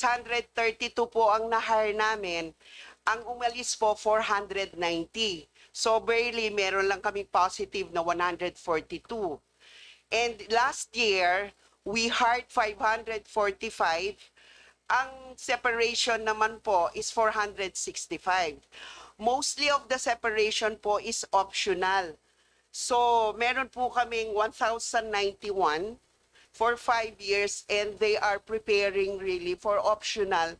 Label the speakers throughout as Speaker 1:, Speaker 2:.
Speaker 1: 632 po ang na-hire namin. Ang umalis po, 490. So barely meron lang kami positive na 142. And last year, we hired 545. Ang separation naman po is 465. Mostly of the separation po is optional. So meron po kaming 1,091 for 5 years, and they are preparing really for optional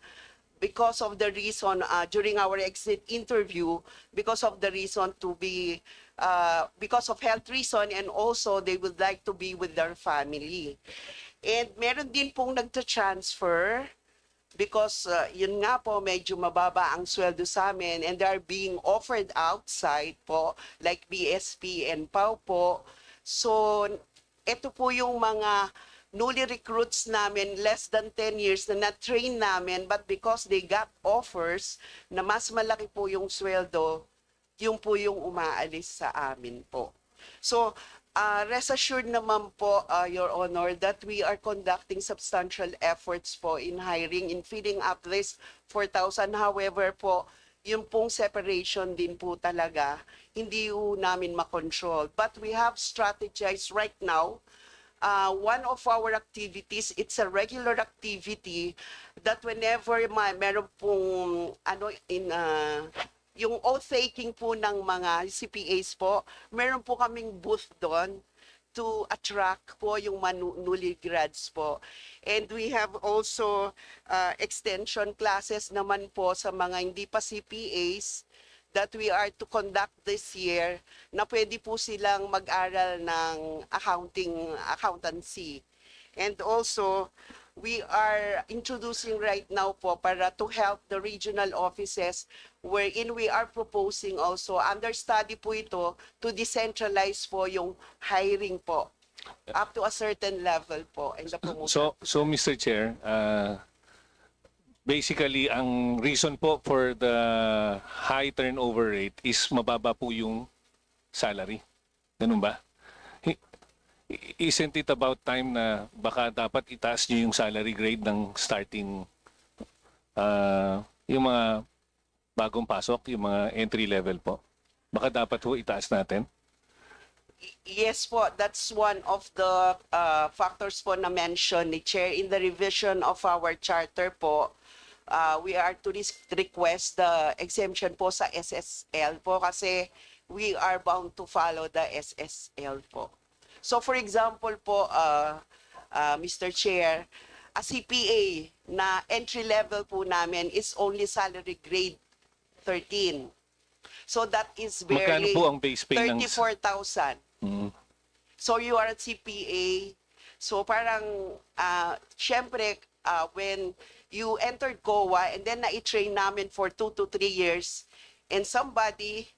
Speaker 1: because of the reason during our exit interview, because of the reason to be because of health reason, and also they would like to be with their family. And meron din pong nagta-transfer because yun nga po, medyo mababa ang sweldo sa amin, and they are being offered outside po, like BSP and PAW po. So ito po yung mga newly recruits namin, less than 10 years na na-train namin, but because they got offers na mas malaki po yung sweldo, yung po yung umaalis sa amin po. So, rest assured naman po, Your Honor, that we are conducting substantial efforts po in hiring, in filling up this 4,000. However po, yung pong separation din po talaga, hindi po namin makontrol. But we have strategized right now. One of our activities, it's a regular activity that whenever meron pong yung oath-taking po ng mga CPAs po, meron po kaming booth doon to attract po yung newly grads po. And we have also extension classes naman po sa mga hindi pa CPAs that we are to conduct this year, na pwede po silang mag-aral ng accountancy. And also, we are introducing right now po para to help the regional offices, wherein we are proposing also, under study po ito, to decentralize po yung hiring po up to a certain level po. And the promotion.
Speaker 2: So Mr. Chair, basically, ang reason po for the high turnover rate is mababa po yung salary. Ganun ba? Isn't it about time na baka dapat itaas nyo yung salary grade ng starting, yung mga bagong pasok, yung mga entry level po? Baka dapat po itaas natin?
Speaker 1: Yes po, that's one of the factors po na mention ni Chair in the revision of our charter po. We are to request the exemption po sa SSL po kasi we are bound to follow the SSL po. So for example po, Mr. Chair, a CPA na entry level po namin is only salary grade 13. So that is
Speaker 2: Magkano
Speaker 1: barely
Speaker 2: po ang base pay ng
Speaker 1: 34,000. So you are a CPA. So parang, syempre, when you entered COA and then na-train namin for 2 to 3 years, and somebody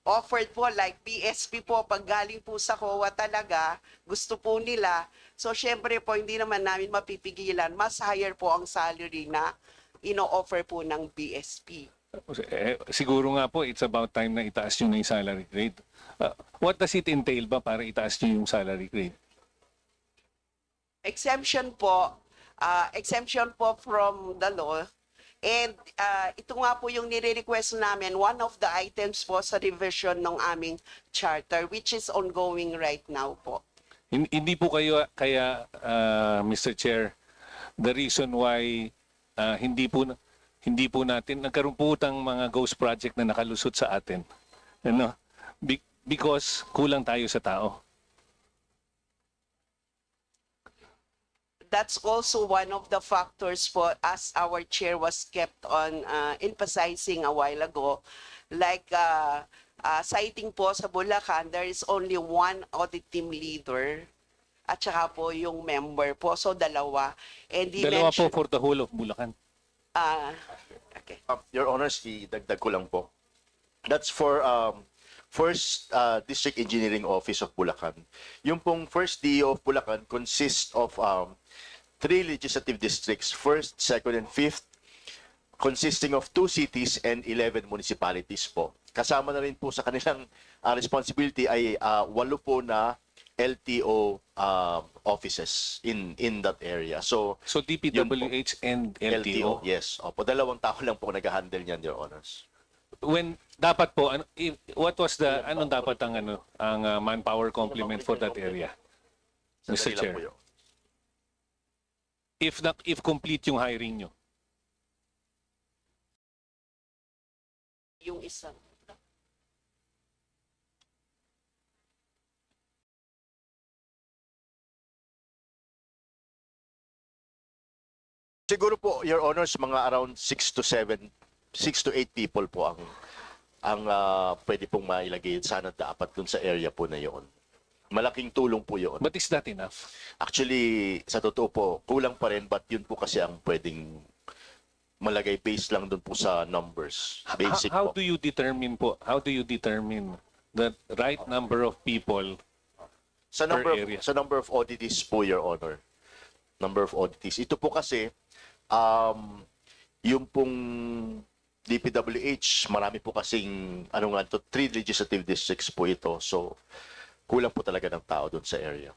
Speaker 1: offered po like BSP po, pag galing po sa COA talaga, gusto po nila. So syempre po, hindi naman namin mapipigilan, mas higher po ang salary na ino-offer po ng BSP.
Speaker 2: Siguro nga po, it's about time na itaas nyo na yung salary grade. What does it entail ba para itaas nyo yung salary grade?
Speaker 1: Exemption po from the law. And ito nga po yung nire-request namin, one of the items po sa revision ng aming charter, which is ongoing right now po.
Speaker 2: Hindi po kayo, kaya Mr. Chair, the reason why hindi po natin, nagkaroon po utang mga ghost project na nakalusot sa atin. Ano? Because kulang tayo sa tao.
Speaker 1: That's also one of the factors po, as our chair was kept on emphasizing a while ago. Like citing po sa Bulacan, there is only one audit team leader at saka po yung member po. So dalawa. And
Speaker 2: Dalawa po for the whole of Bulacan.
Speaker 1: Okay.
Speaker 3: Your Honors, idagdag ko lang po. That's for First District Engineering Office of Bulacan. Yung pong First DO of Bulacan consists of 3 legislative districts, 1st, 2nd, and 5th, consisting of 2 cities and 11 municipalities po. Kasama na rin po sa kanilang responsibility ay 8 po na LTO offices in that area. So
Speaker 2: So DPWH and LTO.
Speaker 3: yes. Opo, dalawang tao lang po nag-handle niyan, Your Honors.
Speaker 2: When dapat po what was the anong dapat ang manpower complement for that area? Mr.
Speaker 3: Sandali lang
Speaker 2: Chair.
Speaker 3: po yun.
Speaker 2: If complete yung hiring nyo.
Speaker 1: Yung isa.
Speaker 3: Siguro po, Your Honors, mga around 6 to 8 people po ang pwede pong mailagay sana dapat dun sa area po na yon. Malaking tulong po yun.
Speaker 2: But is that enough?
Speaker 3: Actually, sa totoo po, kulang pa rin, but yun po kasi ang pwedeng malagay based lang dun po sa numbers. Basic
Speaker 2: How
Speaker 3: po.
Speaker 2: do you determine the right number of people?
Speaker 3: Sa
Speaker 2: per
Speaker 3: number
Speaker 2: area?
Speaker 3: sa number of auditees po, Your Honor. Number of auditees. Ito po kasi, yung pong DPWH, marami po kasing, 3 legislative districts po ito. So, kulang po talaga ng tao doon sa area.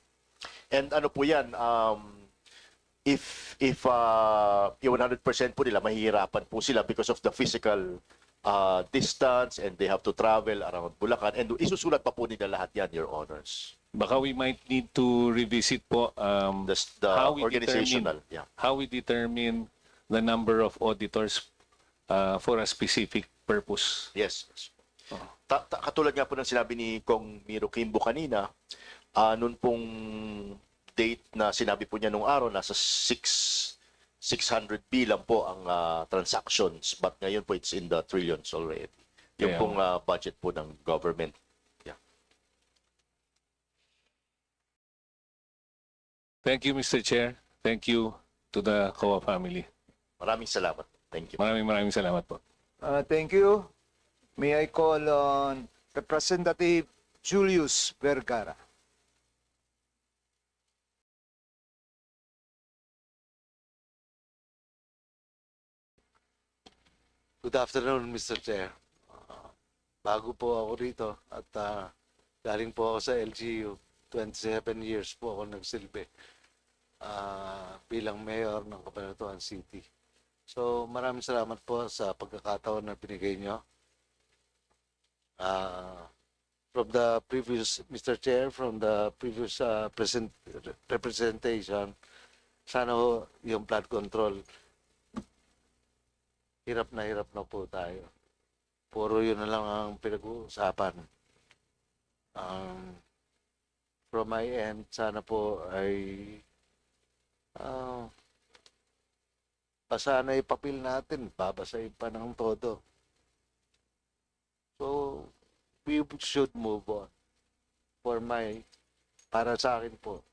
Speaker 3: And ano po yan, if 100% po nila, mahihirapan po sila because of the physical distance and they have to travel around Bulacan. And isusulat pa po nila lahat yan, Your Honors.
Speaker 2: Baka we might need to revisit po
Speaker 3: The organizational,
Speaker 2: how we determine the number of auditors for a specific purpose.
Speaker 3: Yes. Katulad nga po ng sinabi ni Kong Miro Kimbo kanina, noon pong date na sinabi po niya nung araw, nasa 600 bilang po ang transactions. But ngayon po, it's in the trillions already. Yung
Speaker 2: Kaya
Speaker 3: pong budget po ng government. Yeah.
Speaker 2: Thank you, Mr. Chair. Thank you to the COA family.
Speaker 3: Maraming salamat. Thank you.
Speaker 2: Maraming salamat po.
Speaker 4: Thank you. May I call on Representative Julius Vergara.
Speaker 5: Good afternoon, Mr. Chair. Bago po ako rito at galing po ako sa LGU. 27 years po ako nagsilbi bilang mayor ng Cabanatuan City. So maraming salamat po sa pagkakataon na binigay nyo. From the previous, Mr. Chair, from the previous representation, sana ho yung flood control, hirap na po tayo. Puro yun na lang ang pinag-uusapan. From my end, sana po ay sana ipapil natin, babasahin pa ng todo. So, we should move on. Para sa akin po,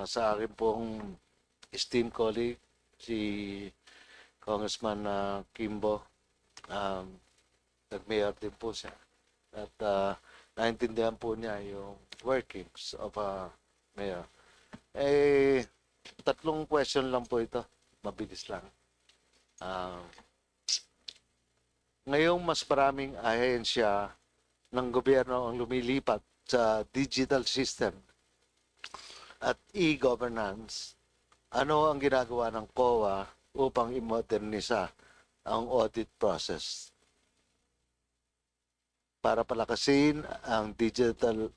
Speaker 5: sa akin pong esteemed colleague, si Congressman Kimbo, nag-mayor din po siya. At naintindihan po niya yung workings of a mayor. Tatlong question lang po ito. Mabilis lang. Ngayong mas maraming ahensya ng gobyerno ang lumilipat sa digital system at e-governance, ano ang ginagawa ng COA upang i-modernisa ang audit process para palakasin ang digital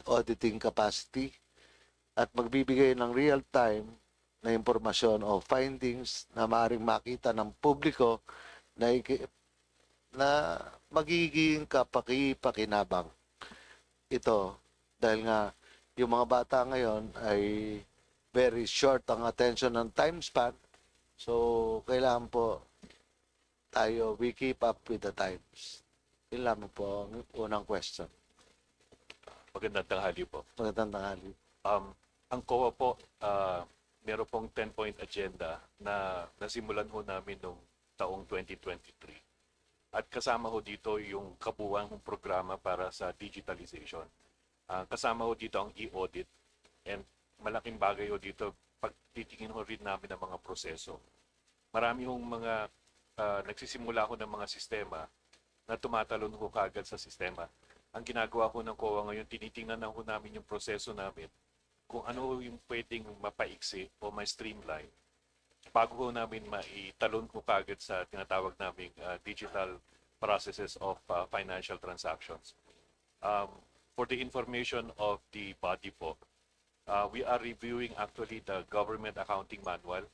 Speaker 5: auditing capacity at magbibigay ng real-time na impormasyon o findings na maaaring makita ng publiko na magiging kapaki-pakinabang. Ito dahil nga yung mga bata ngayon ay very short ang attention ng time span. So, kailangan po tayo, we keep up with the times. Yun lamang po ang unang question.
Speaker 6: Magandang tanghali po.
Speaker 5: Magandang tanghali.
Speaker 6: Ang COA po, meron pong 10-point agenda na nasimulan ho namin noong taong 2023. At kasama ho dito yung kabuuan ng programa para sa digitalization. Kasama ho dito ang e-audit. And malaking bagay ho dito, pag titingin ho rin namin ang mga proseso. Marami hong mga nagsisimula ho ng mga sistema na tumatalon ho kagad sa sistema. ang ginagawa ko ng COA ngayon, tinitingnan na ho namin yung proseso namin, kung ano yung pwedeng mapaiksi o ma-streamline bago ho namin maitalon ko kagad sa tinatawag naming digital processes of financial transactions. Um, for the information of the body po, we are reviewing actually the government accounting manual.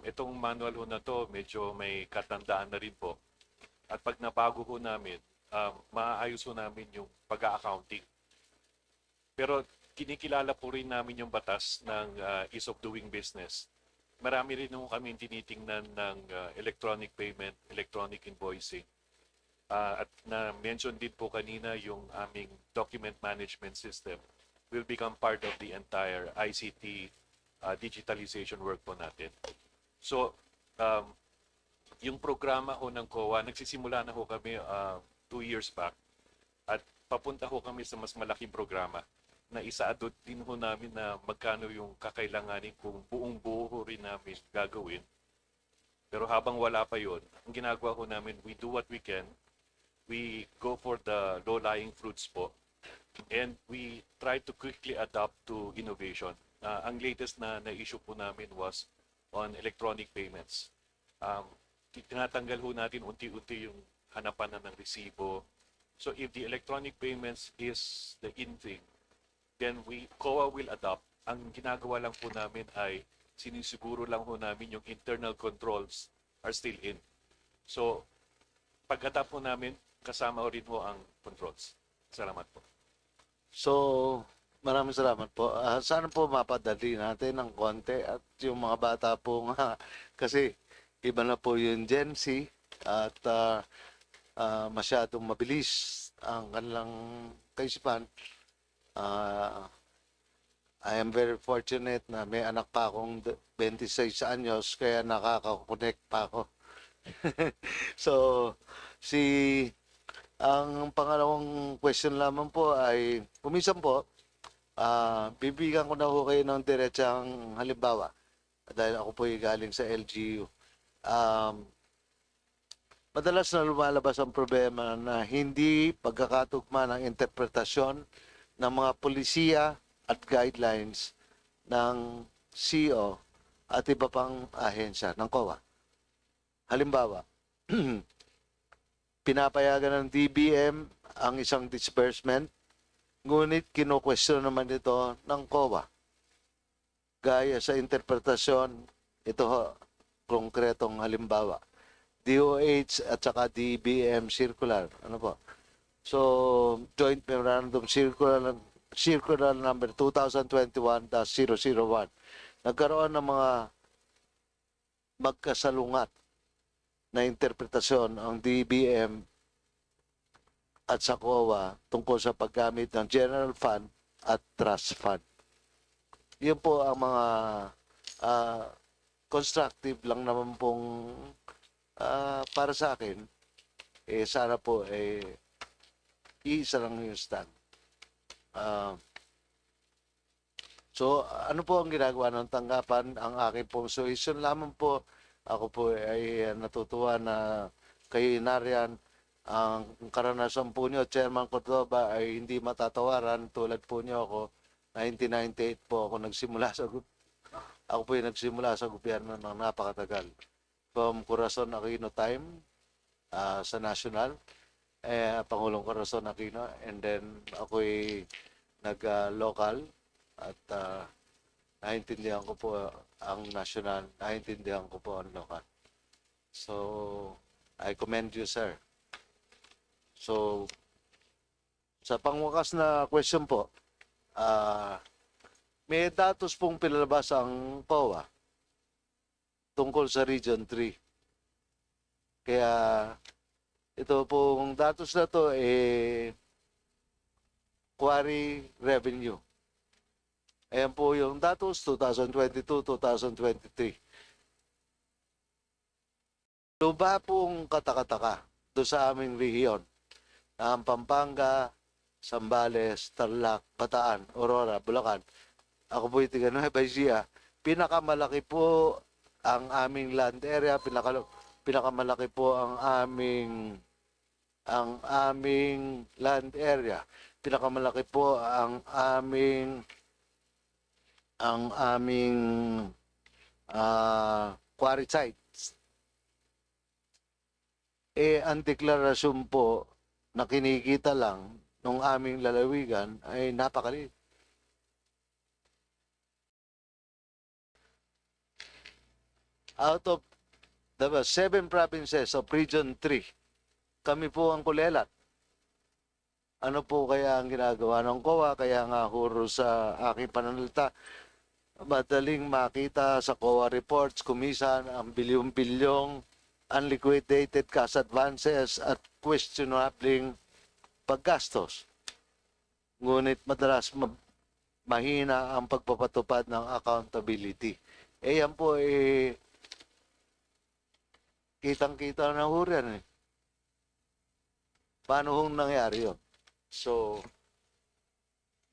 Speaker 6: Itong manual ho na to, medyo may katandaan na rin po. At pag nabago ho namin, maaayos ho namin yung pag-accounting. Pero kinikilala po rin namin yung batas ng ease of doing business. Marami rin ho kami tinitingnan ng electronic payment, electronic invoicing. At na-mention din po kanina yung aming document management system will become part of the entire ICT digitalization work po natin. So, yung programa ho ng COA, nagsisimula na ho kami 2 years back at papunta ho kami sa mas malaking programa na isa-adot din ho namin na magkano yung kakailanganin kung buong buo ho rin namin gagawin. Pero habang wala pa yon, ang ginagawa ho namin, we do what we can. We go for the low-lying fruits po. And we try to quickly adapt to innovation. Ang latest na issue po namin was on electronic payments. Tinatanggal ho natin unti-unti yung hanapan na ng resibo. So if the electronic payments is the in thing, then COA will adopt. Ang ginagawa lang po namin ay sinisiguro lang po namin yung internal controls are still in. So pag-adapt po namin, kasama rin po ang controls. Salamat po.
Speaker 5: So, maraming salamat po. Sana po mapadali natin ng konti at yung mga bata po nga kasi iba na po yung Gen Z at masyadong mabilis ang kanilang kaisipan. I am very fortunate na may anak pa akong 26 anyos kaya nakaka-connect pa ako. So, ang pangalawang question lamang po ay, kumisan po, bibigyan ko na po kayo ng diretsang halimbawa dahil ako po ay galing sa LGU. Madalas na lumalabas ang problema na hindi pagkakatugma ng interpretasyon ng mga polisiya at guidelines ng CO at iba pang ahensya ng COA. Halimbawa, pinapayagan ng DBM ang isang disbursement, ngunit kino-question naman ito ng COA. Gaya sa interpretasyon, ito ho, konkretong halimbawa, DOH at saka DBM circular. Ano po? So, Joint Memorandum Circular number 2021-001. Nagkaroon ng mga magkasalungat na interpretasyon ang DBM at sa COA tungkol sa paggamit ng General Fund at Trust Fund. Yun po ang mga constructive lang naman pong para sa akin. Sana po iisa lang yung stand. So, ano po ang ginagawa ng tanggapan? Ang aking pong suggestion lamang po, ako po ay natutuwa na kayo inarian. Ang karanasan po nyo, Chairman Cordoba, ay hindi matatawaran. Tulad po nyo ako, 1998 po ako nagsimula sa ako po yung nagsimula sa gobyerno ng napakatagal. From Corazon Aquino time sa National, Pangulong Corazon Aquino, and then ako'y nag-local at naintindihan ko po ang national, naintindihan ko po ang local. So, I commend you, sir. So, sa pangwakas na question po, may datos pong pinalabas ang COA tungkol sa Region 3. Kaya, ito pong datos na to, quarry revenue. Ayan po yung datos 2022-2023. Luba pong katakataka doon sa aming rehiyon na ang Pampanga, Zambales, Tarlac, Bataan, Aurora, Bulacan. Ako po yung tiga Nueva Ecija. Pinakamalaki po ang aming land area, pinakamalaki po ang aming ang aming land area. Pinakamalaki po ang aming quarry sites. Ang deklarasyon po na kinikita lang ng aming lalawigan ay napakaliit. Out of the 7 provinces of Region 3, kami po ang kulelat. Ano po kaya ang ginagawa ng COA? Kaya nga huro sa aking pananalita, madaling makita sa COA reports, kumisan ang bilyong-bilyong unliquidated cash advances at questionabling paggastos. Ngunit madalas mahina ang pagpapatupad ng accountability. Yan po kitang-kita na ho rin. Paano hong nangyari yun? So,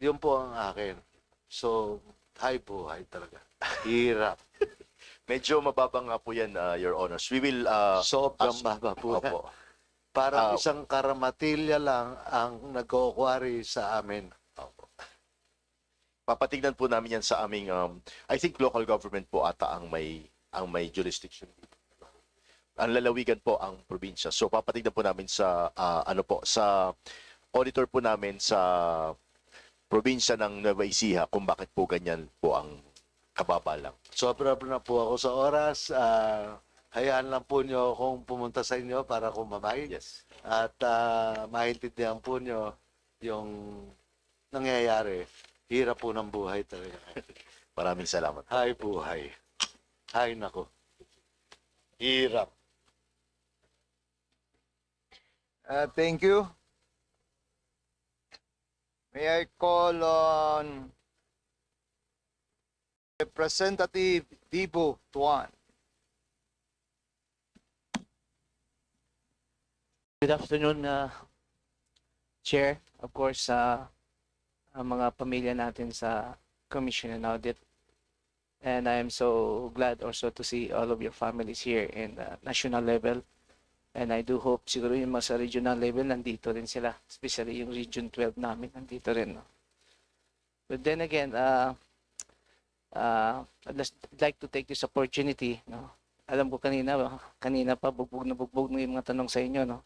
Speaker 5: yun po ang akin. So, buhay talaga. Hirap.
Speaker 3: Medyo mababa nga po yan, Your Honors. We will...
Speaker 5: Sobrang baba po.
Speaker 3: Opo.
Speaker 5: Parang isang karamatilya lang ang nag-o-quarry sa amin.
Speaker 3: Papatignan po namin yan sa aming... I think local government po ata ang may jurisdiction. Ang lalawigan po ang probinsya. So papatignan po namin sa sa auditor po namin sa probinsya ng Nueva Ecija kung bakit po ganyan po ang kababa lang.
Speaker 5: Sobra na po ako sa oras. Hayaan lang po nyo kung pumunta sa inyo para kumamay.
Speaker 3: Yes.
Speaker 5: At maintindihan po nyo yung nangyayari. Hirap po ng buhay talaga.
Speaker 3: Maraming salamat.
Speaker 5: Hay buhay. Hay nako. Hirap.
Speaker 4: Thank you. May I call on Representative Dibo Tuan.
Speaker 7: Good afternoon, Chair. Of course, ang mga pamilya natin sa Commission and Audit. And I am so glad also to see all of your families here in the national level. And I do hope siguro yung mga sa regional level nandito rin sila. Especially yung Region 12 namin nandito rin. No? But then again, I'd like to take this opportunity. No? Alam ko kanina pa bugbog na yung mga tanong sa inyo. No?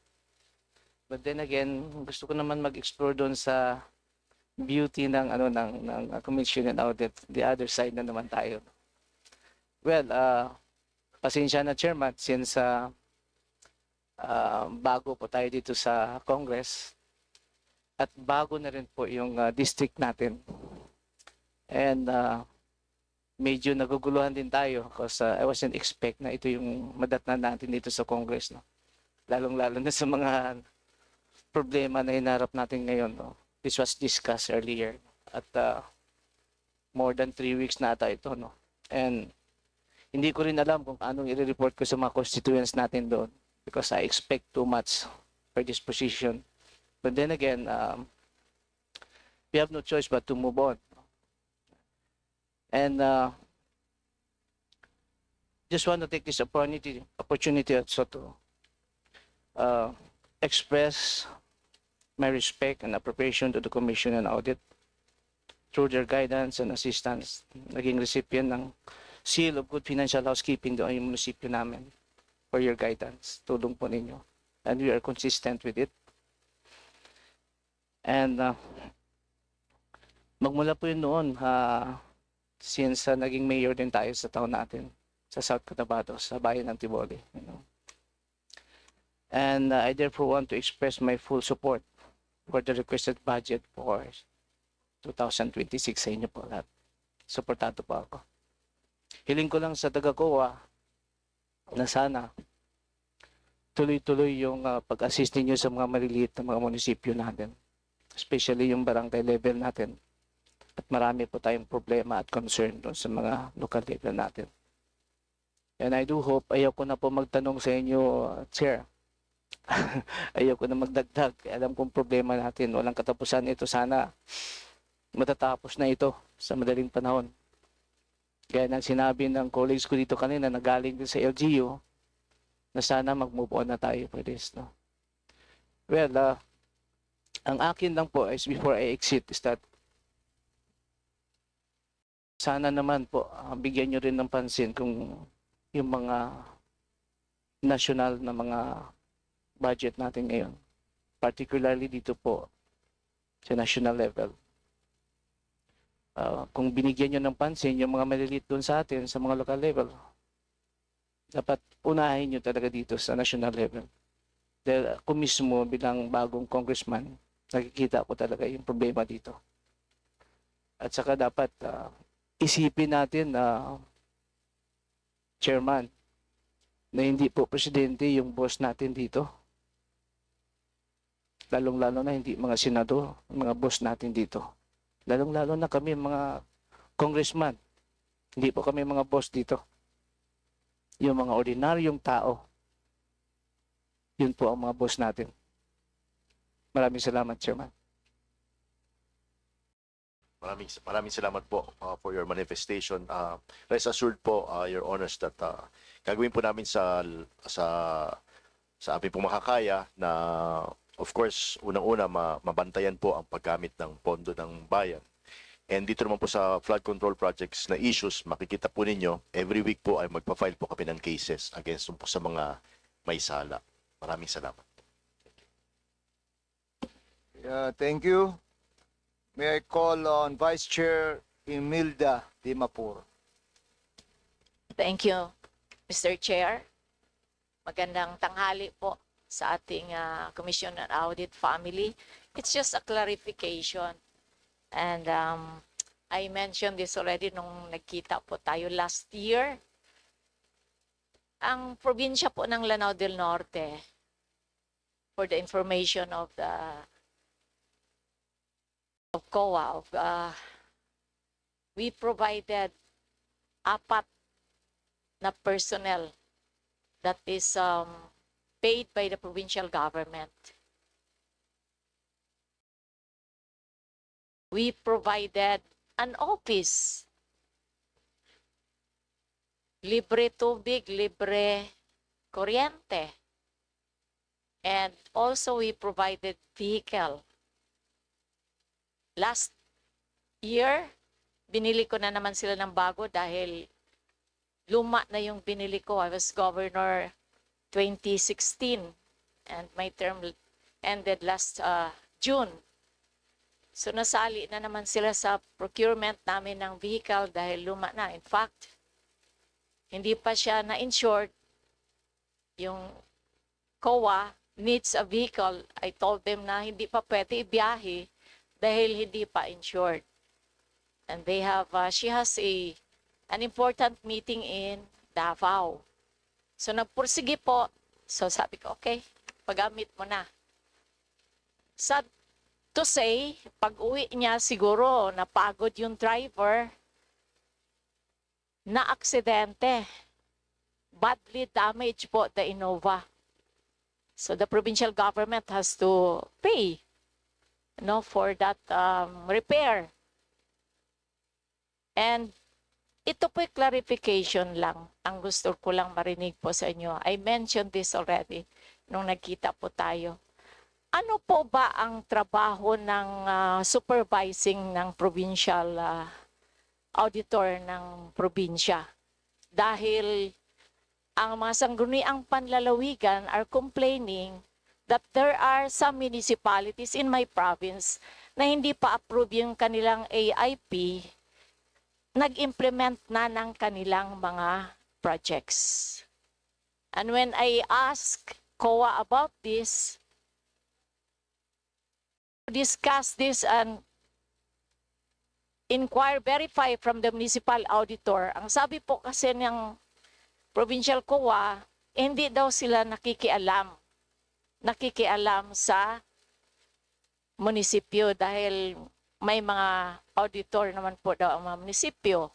Speaker 7: But then again, gusto ko naman mag-explore doon sa beauty ng Commission and Audit. The other side na naman tayo. Well, pasensya na Chairman since bago po tayo dito sa Congress at bago na rin po yung district natin. And medyo naguguluhan din tayo because I wasn't expect na ito yung madatnan natin dito sa Congress. No? Lalong-lalo na sa mga problema na hinarap natin ngayon. No? This was discussed earlier at more than 3 weeks na ata ito. No? And hindi ko rin alam kung anong i-report ko sa mga constituents natin doon because I expect too much for this position. But then again, we have no choice but to move on. And just want to take this opportunity also to express my respect and appreciation to the Commission and Audit through their guidance and assistance. Naging recipient ng Seal of Good Financial Housekeeping doon yung munisipyo namin for your guidance. Tulong po ninyo. And we are consistent with it. And magmula po yun noon, since naging mayor din tayo sa taon natin sa South Cotabato, sa bayan ng Tiboli. You know. And I therefore want to express my full support for the requested budget for 2026 sa inyo po lahat. Suportado po ako. Hiling ko lang sa taga-COA na sana tuloy-tuloy yung pag-assist niyo sa mga maliliit na mga munisipyo natin. Especially yung barangay level natin. At marami po tayong problema at concern doon sa mga local level natin. And I do hope, ayaw ko na po magtanong sa inyo, Chair. Ayaw ko na magdagdag. Alam kong problema natin. Walang katapusan ito. Sana matatapos na ito sa madaling panahon. Kaya nang sinabi ng colleagues ko dito kanina na galing din sa LGU na sana mag-move on na tayo for this. No? Well, ang akin lang po is before I exit is that sana naman po bigyan nyo rin ng pansin kung yung mga national na mga budget natin ngayon. Particularly dito po sa national level. Kung binigyan nyo ng pansin yung mga maliliit doon sa atin sa mga local level, dapat unahin nyo talaga dito sa national level. Dahil ako mismo bilang bagong congressman, nakikita ko talaga yung problema dito. At saka dapat isipin natin na chairman, na hindi po presidente yung boss natin dito. Lalong-lalo na hindi mga senador, mga boss natin dito. Lalong-lalo na kami mga congressman. Hindi po kami mga boss dito. Yung mga ordinaryong tao. Yun po ang mga boss natin. Maraming salamat, Chairman.
Speaker 3: Maraming salamat po for your manifestation. Rest assured po, Your Honors, that gagawin po namin sa aming pong makakaya na, of course, unang-una mabantayan po ang paggamit ng pondo ng bayan. And dito naman po sa flood control projects na issues, makikita po ninyo, every week po ay magpa-file po kami ng cases against po sa mga may sala. Maraming salamat.
Speaker 4: Thank you. May I call on Vice Chair Imelda Dimapur.
Speaker 8: Thank you, Mr. Chair. Magandang tanghali po sa ating Commission on Audit family. It's just a clarification. And I mentioned this already nung nagkita po tayo last year. Ang probinsya po ng Lanao del Norte, for the information of COA, we provided 4 na personnel that is paid by the provincial government. We provided an office. Libre tubig, libre kuryente. And also we provided vehicle. Last year, binili ko na naman sila ng bago dahil luma na yung binili ko. I was governor 2016 and my term ended last June. So nasali na naman sila sa procurement namin ng vehicle dahil luma na. In fact, hindi pa siya na-insured. Yung COA needs a vehicle. I told them na hindi pa pwede ibiyahe dahil hindi pa insured. And they have, she has an important meeting in Davao. So nagpursige po. So sabi ko, okay, paggamit mo na. Sad to say, pag uwi niya siguro napagod yung driver, na aksidente. Badly damaged po the Innova. So the provincial government has to pay for that repair. And ito po'y clarification lang. Ang gusto ko lang marinig po sa inyo. I mentioned this already nung nagkita po tayo. Ano po ba ang trabaho ng supervising ng provincial auditor ng probinsya? Dahil ang mga sangguniang panlalawigan are complaining that there are some municipalities in my province na hindi pa approve yung kanilang AIP, nag-implement na ng kanilang mga projects. And when I ask COA about this, discuss this and inquire, verify from the municipal auditor, ang sabi po kasi ng provincial COA, hindi daw sila nakikialam sa munisipyo dahil may mga auditor naman po daw ang mga munisipyo.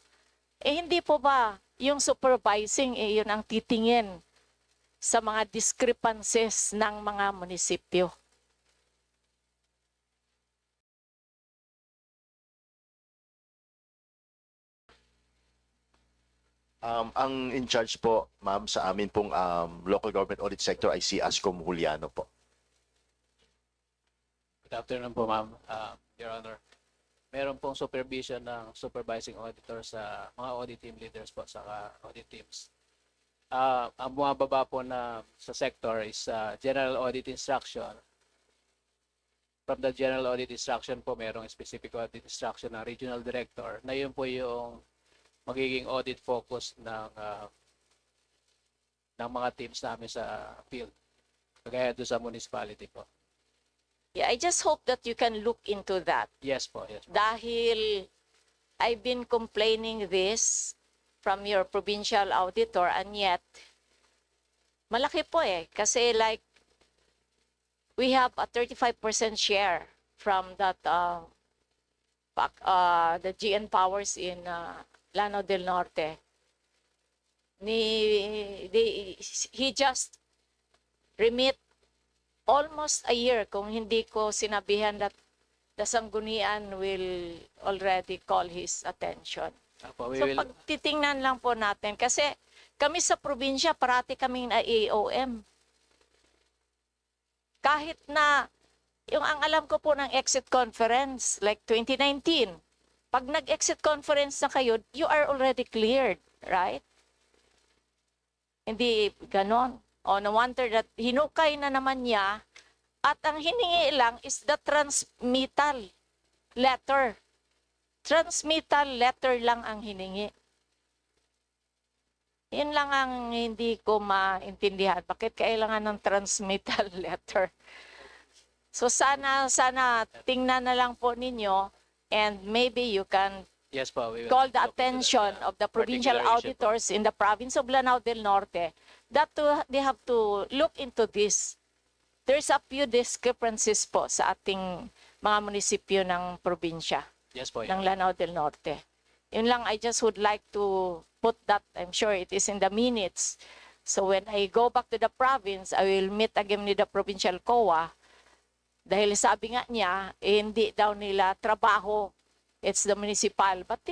Speaker 8: Hindi po ba yung supervising yun ang titingin sa mga discrepancies ng mga munisipyo?
Speaker 3: Ang in charge po, ma'am, sa amin pong local government audit sector ay si Ascom Juliano po.
Speaker 7: Good afternoon po, ma'am. Your Honor. Meron pong supervision ng supervising auditor sa mga audit team leaders po sa audit teams. Ang bumababa po na sa sector is general audit instruction. From the general audit instruction po, merong specific audit instruction ng regional director na yun po yung magiging audit focus ng mga teams namin sa field. Kagaya doon sa municipality po.
Speaker 8: Yeah, I just hope that you can look into that.
Speaker 7: Yes po, yes po.
Speaker 8: Dahil I've been complaining this from your provincial auditor and yet malaki po kasi like we have a 35% share from that the GN powers in Lanao del Norte. He just remit almost a year kung hindi ko sinabihan that the Sanggunian will already call his attention.
Speaker 7: Apo, we
Speaker 8: So
Speaker 7: will,
Speaker 8: pagtitingnan lang po natin kasi kami sa probinsya parati kaming na AOM. Kahit na yung ang alam ko po ng exit conference like 2019, pag nag-exit conference na kayo, you are already cleared, right? Hindi ganon. O no wonder that hinukay na naman niya at ang hiningi lang is the transmittal letter. Transmittal letter lang ang hiningi. Yun lang ang hindi ko maintindihan. Bakit kailangan ng transmittal letter? So sana tingnan na lang po ninyo and maybe you can
Speaker 7: yes po, we will
Speaker 8: call the
Speaker 7: look into
Speaker 8: attention
Speaker 7: that,
Speaker 8: of the provincial
Speaker 7: particular issue po.
Speaker 8: auditors in the province of Lanao del Norte that they have to look into this. There's a few discrepancies po sa ating mga munisipyo ng probinsya
Speaker 7: Yes po,
Speaker 8: ng Lanao del Norte. Yun lang, I just would like to put that, I'm sure it is in the minutes. So when I go back to the province, I will meet again with the provincial COA. Dahil sabi nga niya, hindi daw nila trabaho. It's the municipal. But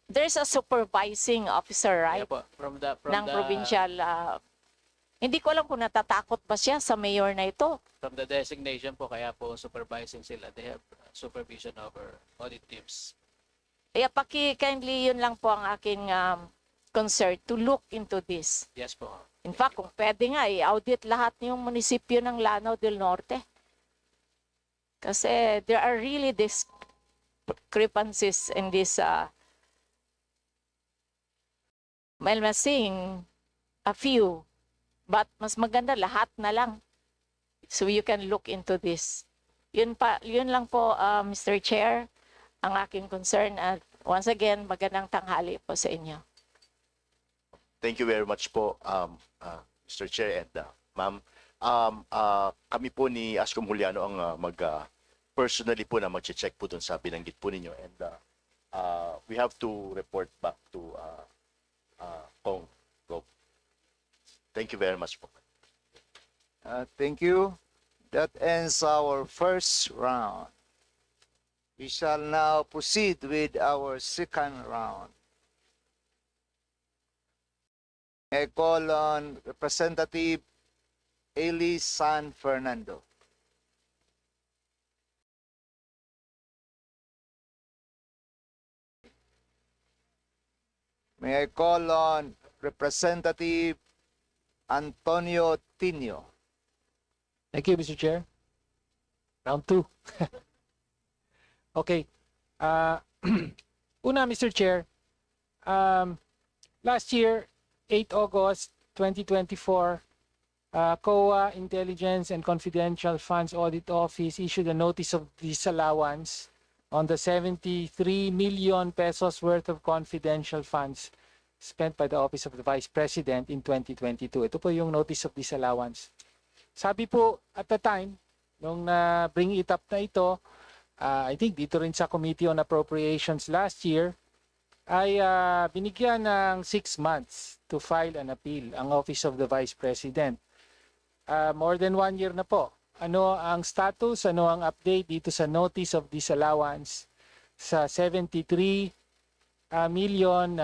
Speaker 8: there's a supervising officer, right?
Speaker 7: Yeah po, from the
Speaker 8: ng provincial. Hindi ko alam kung natatakot ba siya sa mayor na ito.
Speaker 7: from the designation po, kaya po supervising sila. They have supervision over audit teams.
Speaker 8: Kaya kindly yun lang po ang aking concern to look into this.
Speaker 7: Yes po.
Speaker 8: In fact, kung pwede nga, i-audit lahat yung munisipyo ng Lanao del Norte. Kasi there are really discrepancies in this well, I'm saying a few, but mas maganda lahat na lang. So you can look into this. Yun lang po, Mr. Chair, ang aking concern. At once again, magandang tanghali po sa inyo.
Speaker 3: Thank you very much po, Mr. Chair and Ma'am. Kami po ni Ascom Juliano ang personally po na mag-check po dun sa binanggit po ninyo. And we have to report back to Kong. Thank you very much po.
Speaker 4: Thank you. That ends our first round. We shall now proceed with our second round. I call on Representative Eli San Fernando. May I call on Representative Antonio Tino.
Speaker 9: Thank you, Mr. Chair. Round 2. Okay. Una, Mr. Chair, last year, 8 August 2024, COA Intelligence and Confidential Funds Audit Office issued a notice of disallowance on the 73 million pesos worth of confidential funds spent by the Office of the Vice President in 2022. Ito po yung notice of disallowance. Sabi po at the time, nung na-bring it up na ito, I think dito rin sa Committee on Appropriations last year, ay binigyan ng 6 months to file an appeal ang Office of the Vice President. More than 1 year na po. Ano ang status, ano ang update dito sa notice of disallowance sa 73 million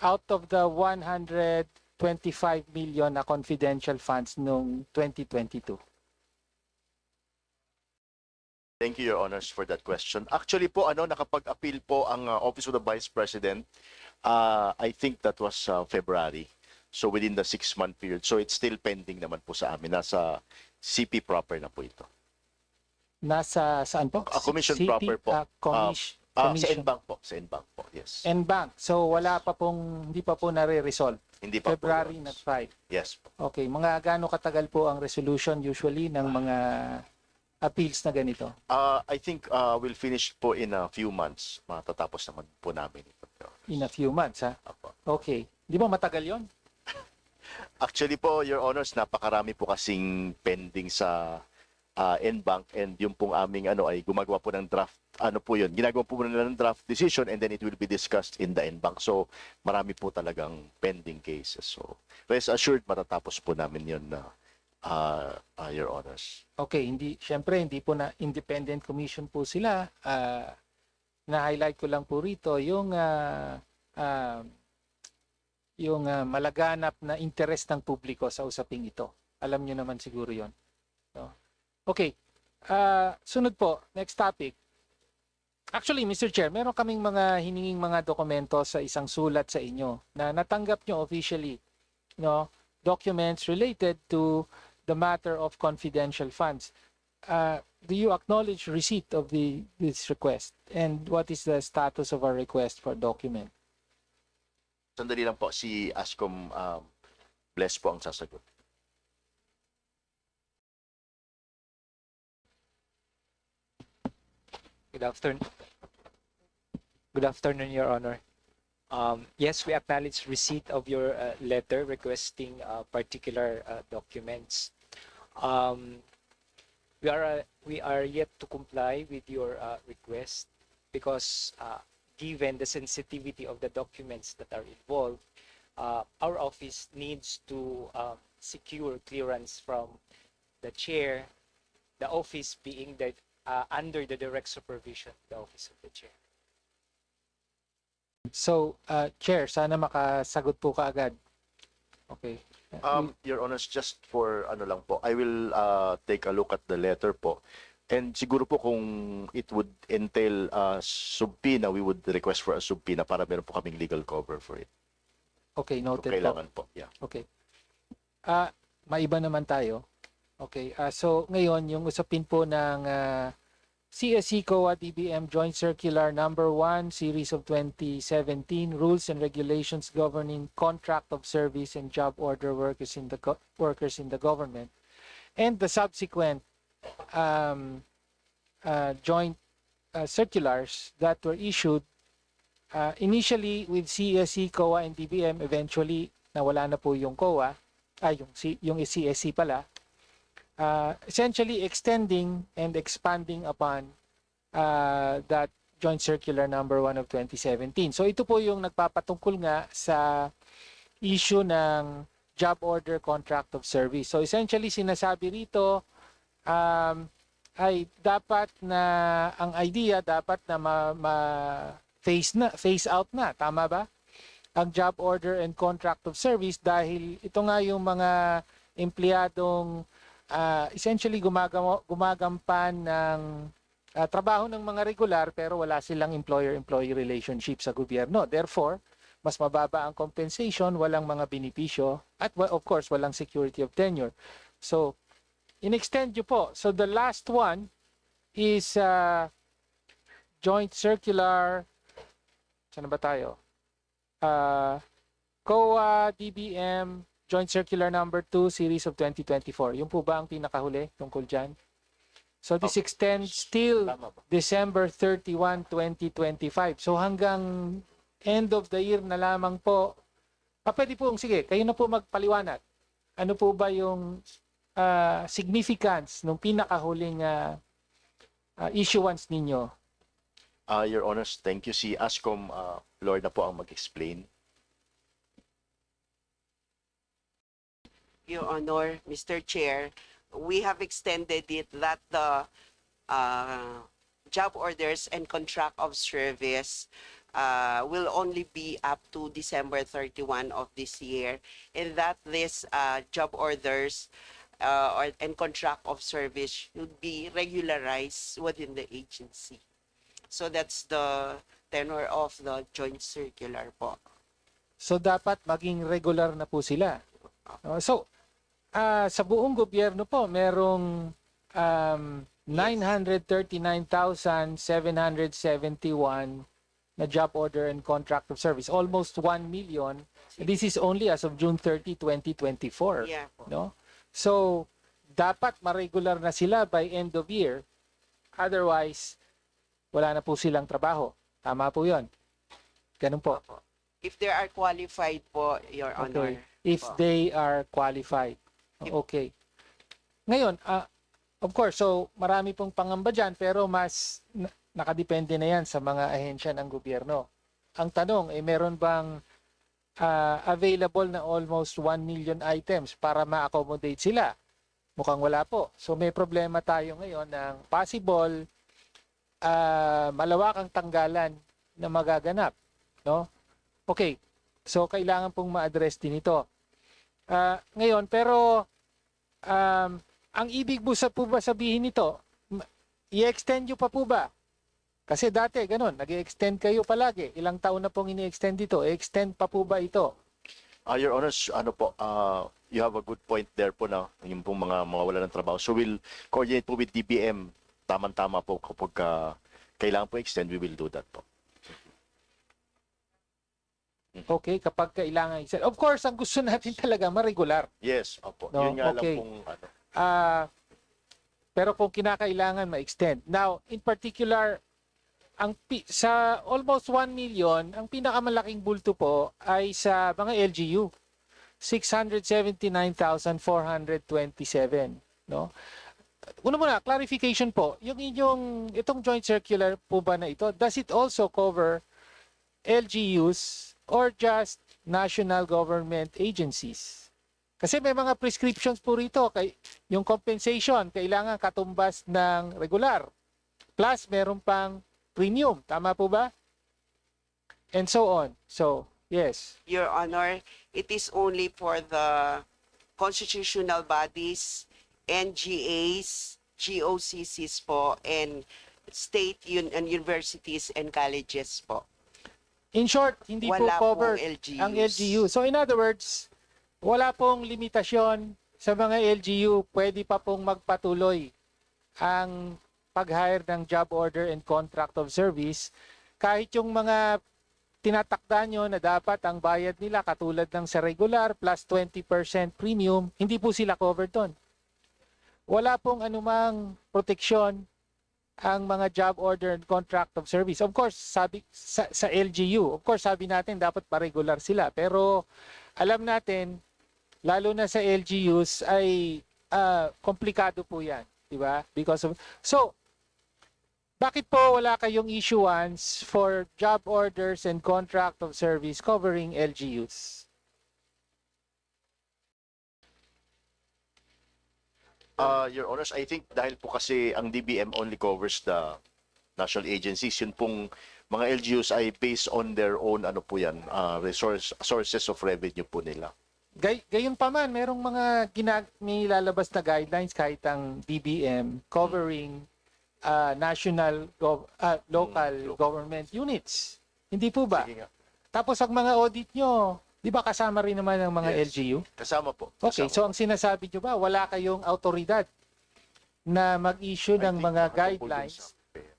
Speaker 9: out of the 125 million na confidential funds noong 2022?
Speaker 3: Thank you, Your Honors, for that question. Actually po, nakapag-appeal po ang Office of the Vice President. I think that was February. So within the 6-month period. So it's still pending naman po sa amin. Nasa CP proper na po ito.
Speaker 9: Nasa saan po?
Speaker 3: Commission
Speaker 9: City,
Speaker 3: proper po. Sa
Speaker 9: commission.
Speaker 3: NBank po. Sa NBank po, yes.
Speaker 9: NBank. So wala pa pong, hindi pa po nare-resolve.
Speaker 3: Hindi pa
Speaker 9: February
Speaker 3: po. Your Honors.
Speaker 9: nag-file.
Speaker 3: Yes po.
Speaker 9: Okay, mga gaano katagal po ang resolution usually ng mga appeals na ganito?
Speaker 3: I think we'll finish po in a few months. Matatapos naman po namin ito. Your Honors.
Speaker 9: In a few months, ha?
Speaker 3: Apo.
Speaker 9: Okay. Di ba matagal yon?
Speaker 3: Actually po, Your Honors, napakarami po kasing pending sa NBank, and yung pong aming ay gumagawa po ng draft, ginagawa po nila ng draft decision, and then it will be discussed in the NBank. So marami po talagang pending cases. So rest assured, matatapos po namin yun na Your Honors.
Speaker 9: Okay, syempre hindi po na independent commission po sila. Na-highlight ko lang po rito yung malaganap na interest ng publiko sa usaping ito. Alam niyo naman siguro yon. No? Okay. Sunod po, next topic. Actually, Mr. Chair, meron kaming mga hininging mga dokumento sa isang sulat sa inyo na natanggap nyo officially, no? Documents related to the matter of confidential funds. Do you acknowledge receipt of this request? And what is the status of our request for document?
Speaker 3: Sandali lang po, si Ascom Bless po ang sasagot.
Speaker 10: Good afternoon. Good afternoon, Your Honor. Yes, we acknowledge receipt of your letter requesting particular documents. We are yet to comply with your request because given the sensitivity of the documents that are involved, our office needs to secure clearance from the chair, the office being the under the direct supervision of the office of the chair.
Speaker 9: So, Chair, sana makasagot po kaagad. Okay.
Speaker 3: Your Honors, just for lang po, I will take a look at the letter po. And siguro po kung it would entail subpoena, we would request for a subpoena para meron po kaming legal cover for it.
Speaker 9: Okay,
Speaker 3: Kung
Speaker 9: noted po.
Speaker 3: kailangan po. Yeah.
Speaker 9: Okay. Maiba naman tayo. Okay. So ngayon yung usapin po ng CSE COA DBM Joint Circular Number 1 Series of 2017 Rules and Regulations Governing Contract of Service and Job Order Workers in the Government, and the subsequent joint circulars that were issued initially with CSE, COA, and DBM. Eventually, nawala na po yung COA, yung CSE pala. Essentially extending and expanding upon that Joint Circular Number 1 of 2017. So ito po yung nagpapatungkol nga sa issue ng job order contract of service. So essentially sinasabi rito ay dapat na ang idea dapat na phase out na, tama ba? Ang job order and contract of service dahil ito nga yung mga empleyadong essentially gumagampan ng trabaho ng mga regular pero wala silang employer-employee relationship sa gobyerno. Therefore, mas mababa ang compensation, walang mga benepisyo, at of course, walang security of tenure. So, in-extend nyo po. So, the last one is Joint Circular, saan ba tayo? COA, DBM, Joint Circular Number 2, Series of 2024. Yung po ba ang pinakahuli tungkol dyan? So this extends till December 31, 2025. So hanggang end of the year na lamang po. Pwede po, sige, kayo na po magpaliwanag. Ano po ba yung significance ng pinakahuling issuance ninyo?
Speaker 3: Your Honors, thank you. Si Ascom Lord na po ang mag-explain.
Speaker 1: Your Honor, Mr. Chair, we have extended it that the job orders and contract of service will only be up to December 31 of this year, and that these job orders and contract of service should be regularized within the agency. So that's the tenor of the joint circular po.
Speaker 9: So dapat maging regular na po sila. So sa buong gobyerno po merong 939,771 na job order and contract of service, almost 1 million. This is only as of June 30, 2024.
Speaker 1: Yeah po.
Speaker 9: No? So dapat ma-regular na sila by end of year. Otherwise, wala na po silang trabaho. Tama po 'yon. Ganun po.
Speaker 1: If they are qualified po, Your Honor.
Speaker 9: Okay. If they are qualified. Okay. Ngayon, of course, so marami pong pangamba dyan, pero mas nakadepende na yan sa mga ahensya ng gobyerno. Ang tanong, meron bang available na almost 1 million items para ma-accommodate sila? Mukhang wala po. So may problema tayo ngayon ng possible malawakang tanggalan na magaganap. No? Okay. So kailangan pong ma-address din ito. Ngayon, pero ang ibig po ba sabihin nito, i-extend nyo pa po ba? Kasi dati, ganun, nag-extend kayo palagi. Ilang taon na pong ini-extend dito. I-extend pa po ba ito?
Speaker 3: Your Honors, ano po, you have a good point there po na yung pong mga wala ng trabaho. So we'll coordinate po with DBM. Tama-tama po kapag kailangan po extend, we will do that po.
Speaker 9: Okay, kapag kailangan extend. Of course, ang gusto natin talaga ma-regular.
Speaker 3: Yes, opo.
Speaker 9: No,
Speaker 3: Yun nga
Speaker 9: okay.
Speaker 3: lang pong ano.
Speaker 9: Pero kung kinakailangan ma-extend. Now, in particular, sa almost 1 million, ang pinakamalaking bulto po ay sa mga LGU. 679,427. No? Una muna, clarification po. Itong joint circular po ba na ito, does it also cover LGUs or just national government agencies? Kasi may mga prescriptions po rito. Yung compensation, kailangan katumbas ng regular. Plus, meron pang premium. Tama po ba? And so on. So, yes.
Speaker 1: Your Honor, it is only for the constitutional bodies, NGAs, GOCCs po, and state and universities and colleges po.
Speaker 9: In short, hindi
Speaker 1: Wala
Speaker 9: po covered
Speaker 1: pong LGUs.
Speaker 9: ang LGU. So in other words, wala pong limitasyon sa mga LGU. Pwede pa pong magpatuloy ang pag-hire ng job order and contract of service kahit yung mga tinatakda nyo na dapat ang bayad nila katulad ng sa regular plus 20% premium, hindi po sila covered doon. Wala pong anumang proteksyon ang mga job order and contract of service. Of course, sabi sa LGU, of course sabi natin dapat pa-regular sila. Pero alam natin, lalo na sa LGUs ay komplikado po 'yan, di ba? So, bakit po wala kayong issuance for job orders and contract of service covering LGUs?
Speaker 3: Your Honors, I think dahil po kasi ang DBM only covers the national agencies, yun pong mga LGUs ay based on their own ano po yan, sources of revenue po nila.
Speaker 9: Gayon pa man, merong mga may lalabas na guidelines kahit ang DBM covering local government units. Hindi po ba?
Speaker 3: Sige nga.
Speaker 9: Tapos ang mga audit nyo, di ba kasama rin naman ang mga
Speaker 3: Yes.
Speaker 9: LGU?
Speaker 3: Kasama po.
Speaker 9: Okay,
Speaker 3: Kasama.
Speaker 9: so ang sinasabi nyo ba, wala kayong autoridad na mag-issue
Speaker 3: I
Speaker 9: ng
Speaker 3: think
Speaker 9: mga
Speaker 3: nakatungkol dun
Speaker 9: guidelines
Speaker 3: sa-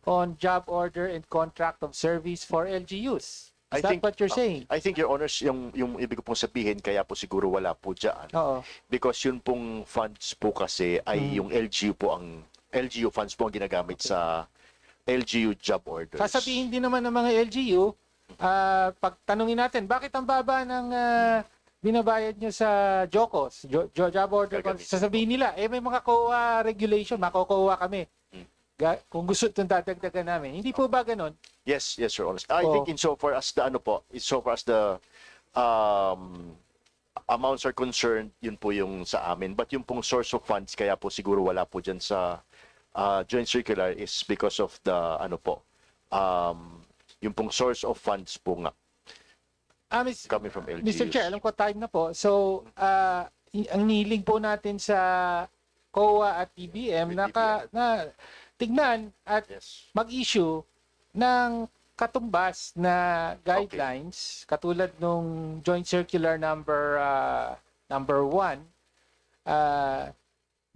Speaker 9: on job order and contract of service for LGUs? Is that what you're saying?
Speaker 3: I think, Your Honors, yung ibig ko pong sabihin, kaya po siguro wala po dyan.
Speaker 9: Oo.
Speaker 3: Because yun pong funds po kasi ay yung LGU funds po ang ginagamit sa LGU job orders.
Speaker 9: Sasabihin din naman ng mga LGU, pag tanungin natin, bakit ang baba ng binabayad nyo sa JOCOS, job order,
Speaker 3: Gagamitin
Speaker 9: sasabihin nila, may mga COA regulation, mako-COA kami. Kung gusto itong dadagdagan namin. Hindi po ba ganun?
Speaker 3: Yes, Your Honors. I
Speaker 9: Oh.
Speaker 3: think insofar as the amounts are concerned, yun po yung sa amin. But yung pong source of funds, kaya po siguro wala po dyan sa joint circular is because of the yung pong source of funds po nga coming from LGUs.
Speaker 9: Mr. Chair, alam ko time na po. So, ang nilig po natin sa COA at DBM
Speaker 3: With
Speaker 9: na tignan at
Speaker 3: Yes.
Speaker 9: mag-issue ng katumbas na guidelines katulad nung Joint Circular number 1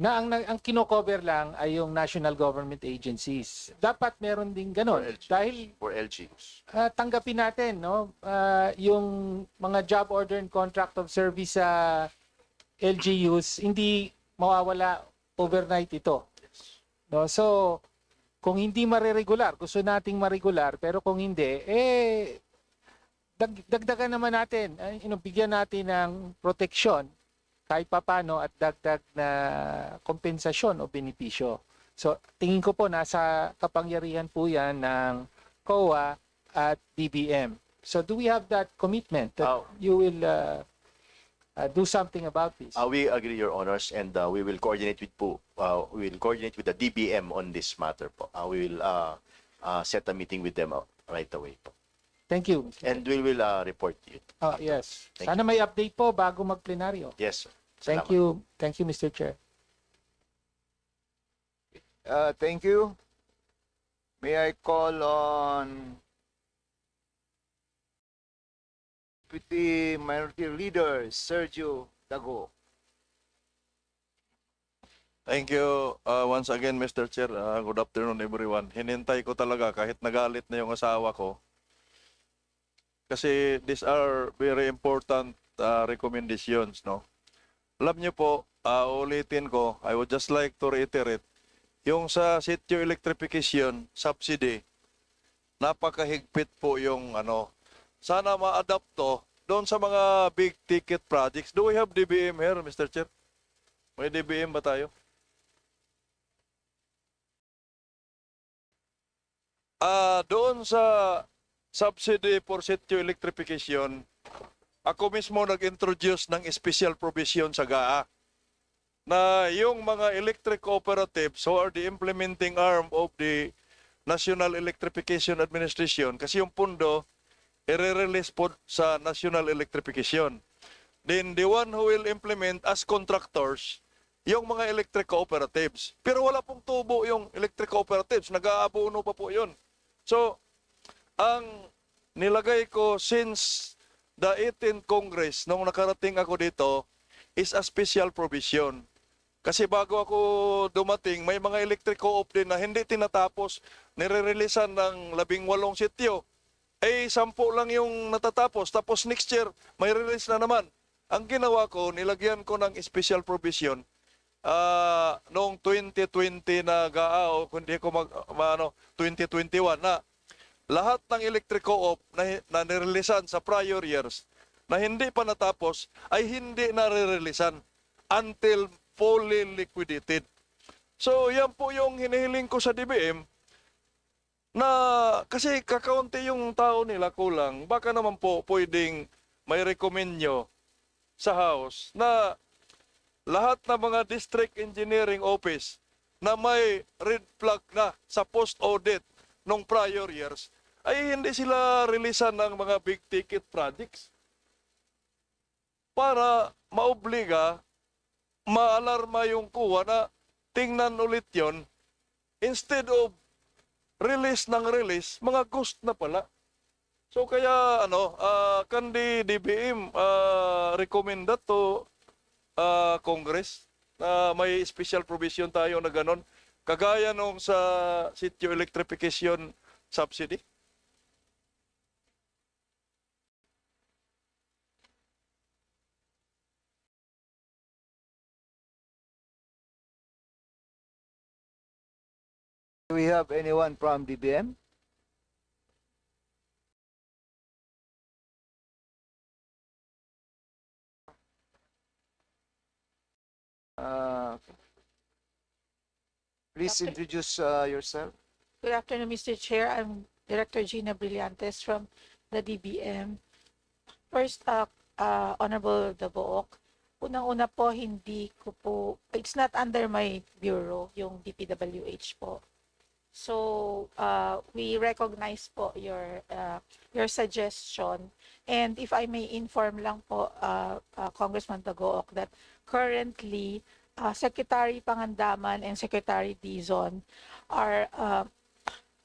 Speaker 9: na ang kino-cover lang ay yung national government agencies. Dapat meron din ganun dahil
Speaker 3: For LGUs.
Speaker 9: tanggapin natin no yung mga job order and contract of service sa LGUs hindi mawawala overnight ito. No, so kung hindi mareregular, gusto nating maregular, pero kung hindi, dagdagan naman natin, bigyan natin ng proteksyon kahit papano at dagdag na kompensasyon o benepisyo. So, tingin ko po nasa kapangyarihan po yan ng COA at DBM. So, do we have that commitment that you will do something about this?
Speaker 3: We agree, Your Honors, and we will coordinate with the DBM on this matter po. We will set a meeting with them right away po.
Speaker 9: Thank you.
Speaker 3: And we will report to you.
Speaker 9: Yes.
Speaker 3: Thank
Speaker 9: Sana may update po bago mag-plenaryo.
Speaker 3: Yes, sir.
Speaker 9: Thank
Speaker 3: Salamat.
Speaker 9: you. Thank you, Mr. Chair.
Speaker 4: Thank you. May I call on Deputy Minority Leader Sergio Dago.
Speaker 11: Thank you once again, Mr. Chair. Good afternoon, everyone. Hinintay ko talaga kahit nagalit na yung asawa ko. Kasi these are very important recommendations, no? Alam niyo po, ulitin ko, I would just like to reiterate, yung sa sitio electrification subsidy, napakahigpit po yung sana ma-adapt to doon sa mga big ticket projects. Do we have DBM here, Mr. Chair? May DBM ba tayo? Doon sa subsidy for sitio electrification, ako mismo nag-introduce ng special provision sa GAA na yung mga electric cooperatives who are the implementing arm of the National Electrification Administration, kasi yung pundo i-release po sa National Electrification. Then the one who will implement as contractors, yung mga electric cooperatives. Pero wala pong tubo yung electric cooperatives, nag-aabuno pa po yun. So, ang nilagay ko since the 18th Congress, nung nakarating ako dito, is a special provision. Kasi bago ako dumating, may mga electric co-op din na hindi tinatapos, nire-releasean ng 18 sityo. 10 lang yung natatapos, tapos next year, may release na naman. Ang ginawa ko, nilagyan ko ng special provision noong 2020 na GAA, o hindi ko 2021 na lahat ng electric co-op na nireleasean sa prior years na hindi pa natapos ay hindi nare-releasean until fully liquidated. So yan po yung hinihiling ko sa DBM na kasi kakaunti yung tao nila kulang. Baka naman po pwedeng may recommend nyo sa House na lahat ng mga district engineering office na may red flag na sa post-audit nung prior years ay hindi sila releasean ng mga big ticket projects para maobliga, maalarma yung kuwa na tingnan ulit yon instead of release ng release, mga ghost na pala. So kaya can the DBM recommend that to Congress na may special provision tayo na ganon kagaya nung sa sitio electrification subsidy?
Speaker 4: Do we have anyone from DBM? Please introduce yourself.
Speaker 12: Good afternoon, Mr. Chair. I'm Director Gina Brillantes from the DBM. First, Honorable Dabook, unang-una po, it's not under my bureau, yung DPWH po. So, we recognize po your suggestion. And if I may inform lang po, Congressman Dagook, that currently, Secretary Pangandaman and Secretary Dizon are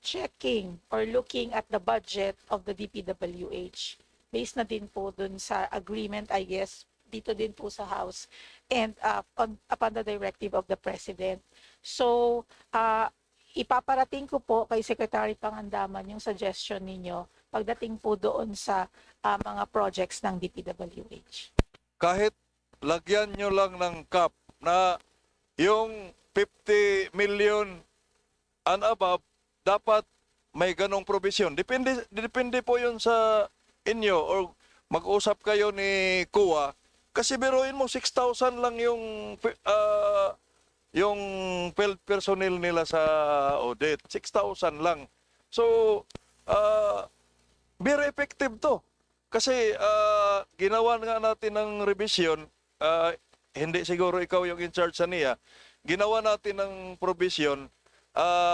Speaker 12: checking or looking at the budget of the DPWH. Based na din po dun sa agreement, I guess, dito din po sa House and upon the directive of the President. So, ipaparating ko po kay Secretary Pangandaman yung suggestion ninyo pagdating po doon sa mga projects ng DPWH.
Speaker 11: Kahit lagyan nyo lang ng cap na yung 50 million and above, dapat may ganong provision. Depende po yun sa inyo or mag-usap kayo ni Kuya. Kasi biruin mo, 6,000 lang yung field personnel nila sa audit. 6,000 lang. So, very effective to. Kasi ginawa nga natin ng revision, hindi siguro ikaw yung in charge sa NIA, ginawa natin ng provision,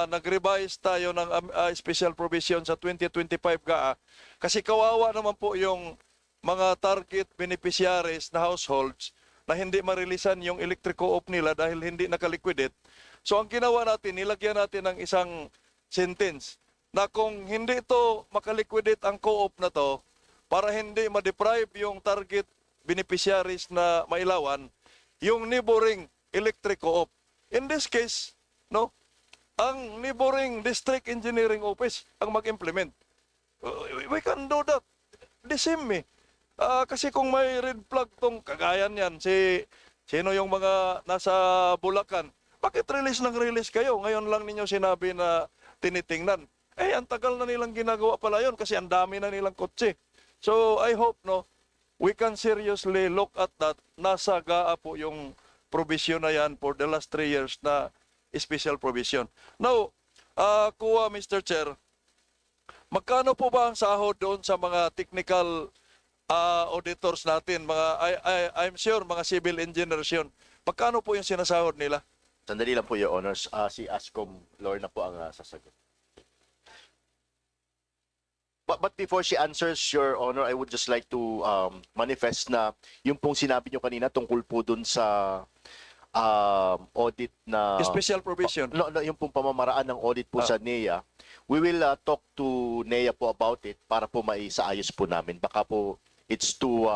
Speaker 11: nag-revise tayo ng special provision sa 2025 GAA. Kasi kawawa naman po yung mga target beneficiaries na households na hindi marilisan yung electric co-op nila dahil hindi nakaliquidate. So ang ginawa natin, nilagyan natin ng isang sentence na kung hindi ito makaliquidate ang co-op na to, para hindi ma-deprive yung target beneficiaries na mailawan, yung neighboring electric co-op. In this case, no, ang neighboring district engineering office ang mag-implement. We can do that. The same eh. Kasi kung may red flag tong kagayan yan, sino yung mga nasa Bulacan, bakit release kayo? Ngayon lang ninyo sinabi na tinitingnan. Ang tagal na nilang ginagawa pala yun kasi ang dami na nilang kotse. So I hope no, we can seriously look at that. Nasa GAA po yung provision na yan for the last 3 years na special provision. Now, Kuya Mr. Chair, magkano po ba ang sahod doon sa mga technical auditors natin, I'm sure mga civil engineers yun. Magkano po yung sinasahod nila?
Speaker 3: Sandali lang po, Your Honors. Si Ascom Lorna po ang sasagot. But before she answers, Your Honor, I would just like to manifest na yung pong sinabi nyo kanina tungkol po dun sa audit na...
Speaker 11: Special provision.
Speaker 3: No, yung pong pamamaraan ng audit po sa NEA. We will talk to NEA po about it para po maisaayos po namin. Baka po it's too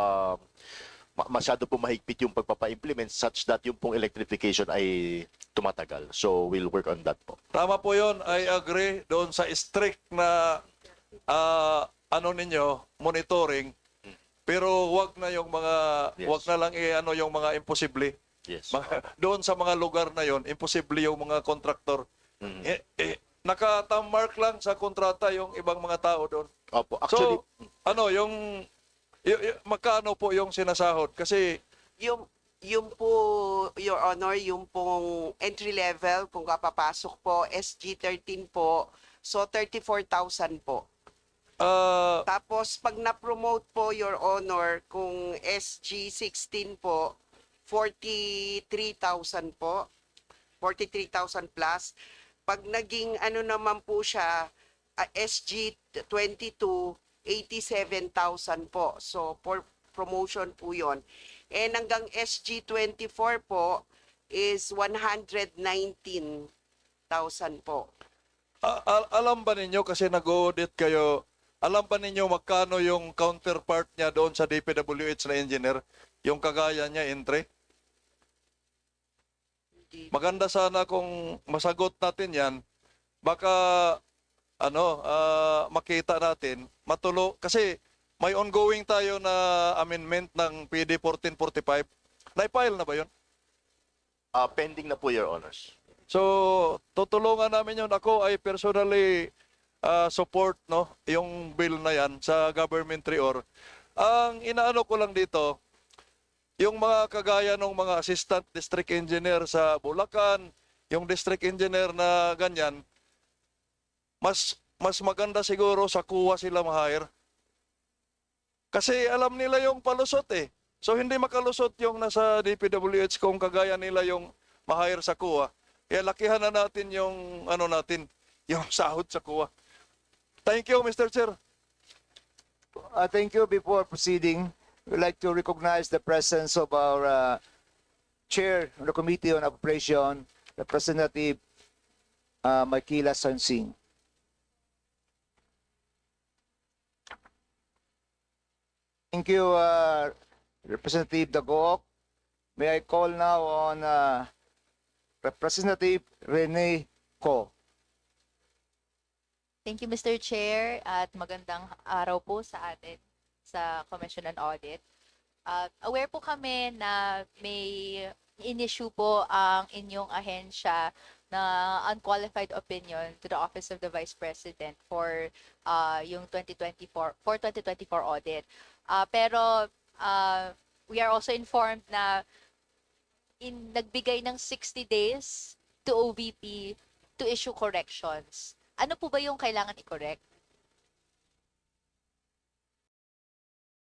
Speaker 3: masyado po mahigpit yung pagpapa-implement such that yung pong electrification ay tumatagal. So we'll work on that po.
Speaker 11: Tama po yun. I agree doon sa strict na monitoring. Pero wag na yung mga
Speaker 3: Yes.
Speaker 11: wag na lang yung mga imposible.
Speaker 3: Yes.
Speaker 11: Doon sa mga lugar na yon, imposible yung mga contractor. Naka-mark lang sa kontrata yung ibang mga tao doon.
Speaker 3: Opo, actually,
Speaker 11: So, yung magkano po yung sinasahod? Kasi
Speaker 1: yung po, Your Honor, yung pong entry level, kung kapapasok po, SG13 po, so 34,000 po. Tapos, pag na-promote po, Your Honor, kung SG16 po, 43,000 po, 43,000 plus. Pag naging naman po siya, SG22, 87,000 po. So, for promotion po yon. And hanggang SG24 po is 119,000 po.
Speaker 11: alam ba ninyo, kasi nag-audit kayo, alam ba ninyo magkano yung counterpart niya doon sa DPWH na engineer? Yung kagaya niya, entry? Maganda sana kung masagot natin yan. Baka, makita natin, kasi may ongoing tayo na amendment ng PD 1445. Na-file na ba yun?
Speaker 3: pending na po, Your Honors.
Speaker 11: So, tutulungan namin yun. Ako ay personally support yung bill na yan sa government reorg. Ang inaano ko lang dito, yung mga kagaya ng mga assistant district engineer sa Bulacan, yung district engineer na ganyan, mas maganda siguro sa kuha sila ma-hire. Kasi alam nila yung palusot eh. So hindi makalusot yung nasa DPWH kung kagaya nila yung ma-hire sa kuha. Kaya lakihan na natin yung yung sahod sa kuha. Thank you, Mr. Chair.
Speaker 4: Thank you. Before proceeding, we'd like to recognize the presence of our Chair of the Committee on Appropriation, Representative Makila Sansing. Thank you, Representative Dagook. May I call now on Representative Rene Ko.
Speaker 13: Thank you, Mr. Chair, at magandang araw po sa atin sa Commission on Audit. Aware po kami na may in-issue po ang inyong ahensya na unqualified opinion to the Office of the Vice President for yung 2024 audit. Pero we are also informed na nagbigay ng 60 days to OVP to issue corrections. Ano po ba yung kailangan i-correct?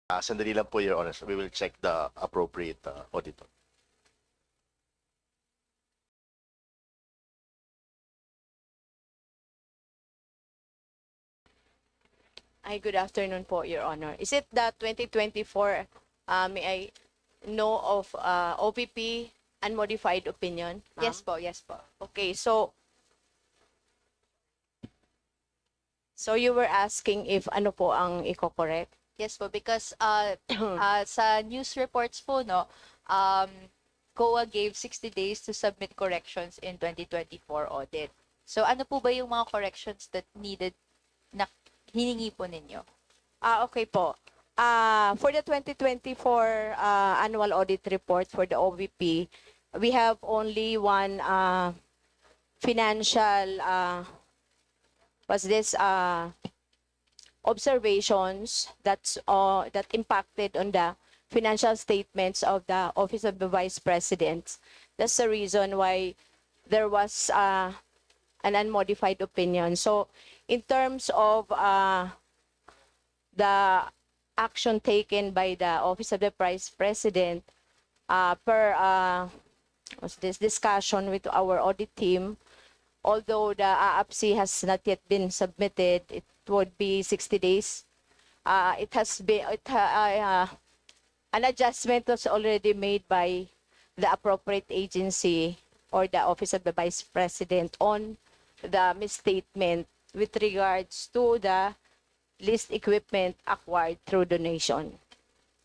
Speaker 3: Sandali lang po, Your Honor. We will check the appropriate auditor.
Speaker 14: Ay, good afternoon po, Your Honor. Is it the 2024, may I know of OPP unmodified opinion? ma'am?
Speaker 13: Yes po, yes po.
Speaker 14: Okay, so you were asking if ano po ang i-correct?
Speaker 13: Yes po, because sa news reports po, no, COA gave 60 days to submit corrections in 2024 audit. So ano po ba yung mga corrections that needed na hiningi po ninyo?
Speaker 14: Okay po. For the 2024 annual audit report for the OVP, we have only one financial observations that impacted on the financial statements of the Office of the Vice President. That's the reason why there was an unmodified opinion. So in terms of the action taken by the Office of the Vice President per this discussion with our audit team, although the AAPC has not yet been submitted, it would be 60 days. It has been an adjustment was already made by the appropriate agency or the Office of the Vice President on the misstatement with regards to the leased equipment acquired through donation.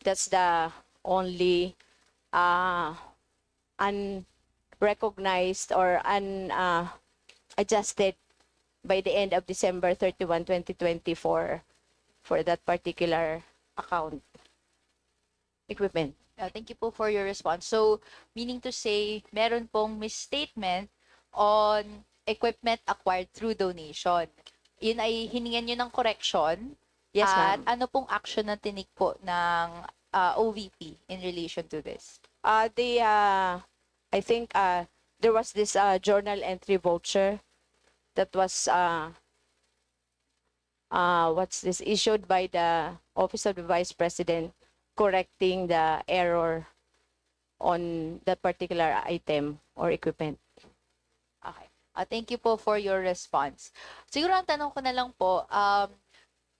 Speaker 14: That's the only unrecognized or adjusted by the end of December 31, 2024 for that particular account equipment.
Speaker 13: Thank you po for your response. So, meaning to say, meron pong misstatement on equipment acquired through donation. Yun ay hiningan nyo ng correction.
Speaker 14: Yes,
Speaker 13: At
Speaker 14: ma'am.
Speaker 13: ano pong action na tinik po ng OVP in relation to this?
Speaker 14: I think there was this journal entry voucher that was issued by the Office of the Vice President correcting the error on that particular item or equipment.
Speaker 13: Okay. Thank you po for your response. Siguro ang tanong ko na lang po,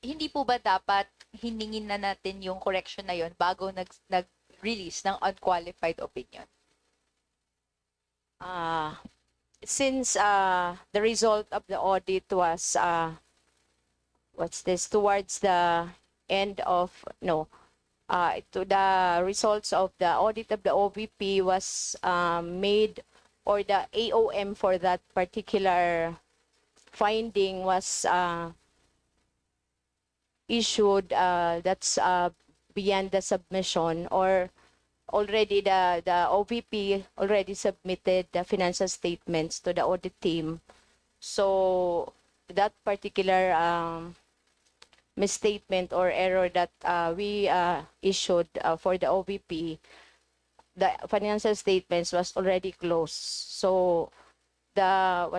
Speaker 13: hindi po ba dapat hiningin na natin yung correction na yon bago nag-release ng unqualified opinion?
Speaker 14: Since the result of the audit was towards the end of the results of the audit of the OVP was made, or the AOM for that particular finding was issued, that's beyond the submission, or already the OVP already submitted the financial statements to the audit team. So that particular misstatement or error that we issued for the OVP, the financial statements was already closed. So the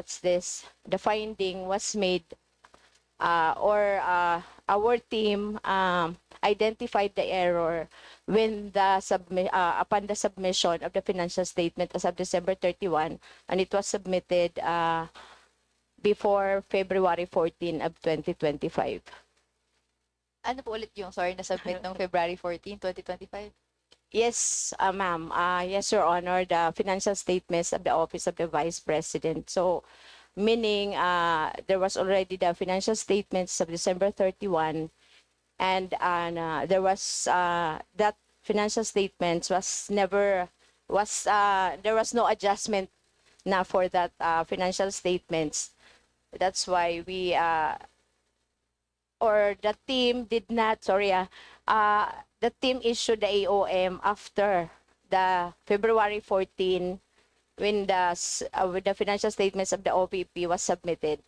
Speaker 14: finding was made, or our team identified the error when upon the submission of the financial statement as of December 31, and it was submitted before February 14 of 2025.
Speaker 13: Ano po ulit yung, sorry, na-submit ng February 14, 2025?
Speaker 14: Yes, ma'am. Yes, Your Honor, the financial statements of the Office of the Vice President. So, meaning there was already the financial statements of December 31, and there was that financial statements was never was there was no adjustment na for that financial statements. That's why we or the team did not, the team issued the AOM after the February 14 when with the financial statements of the OVP was submitted,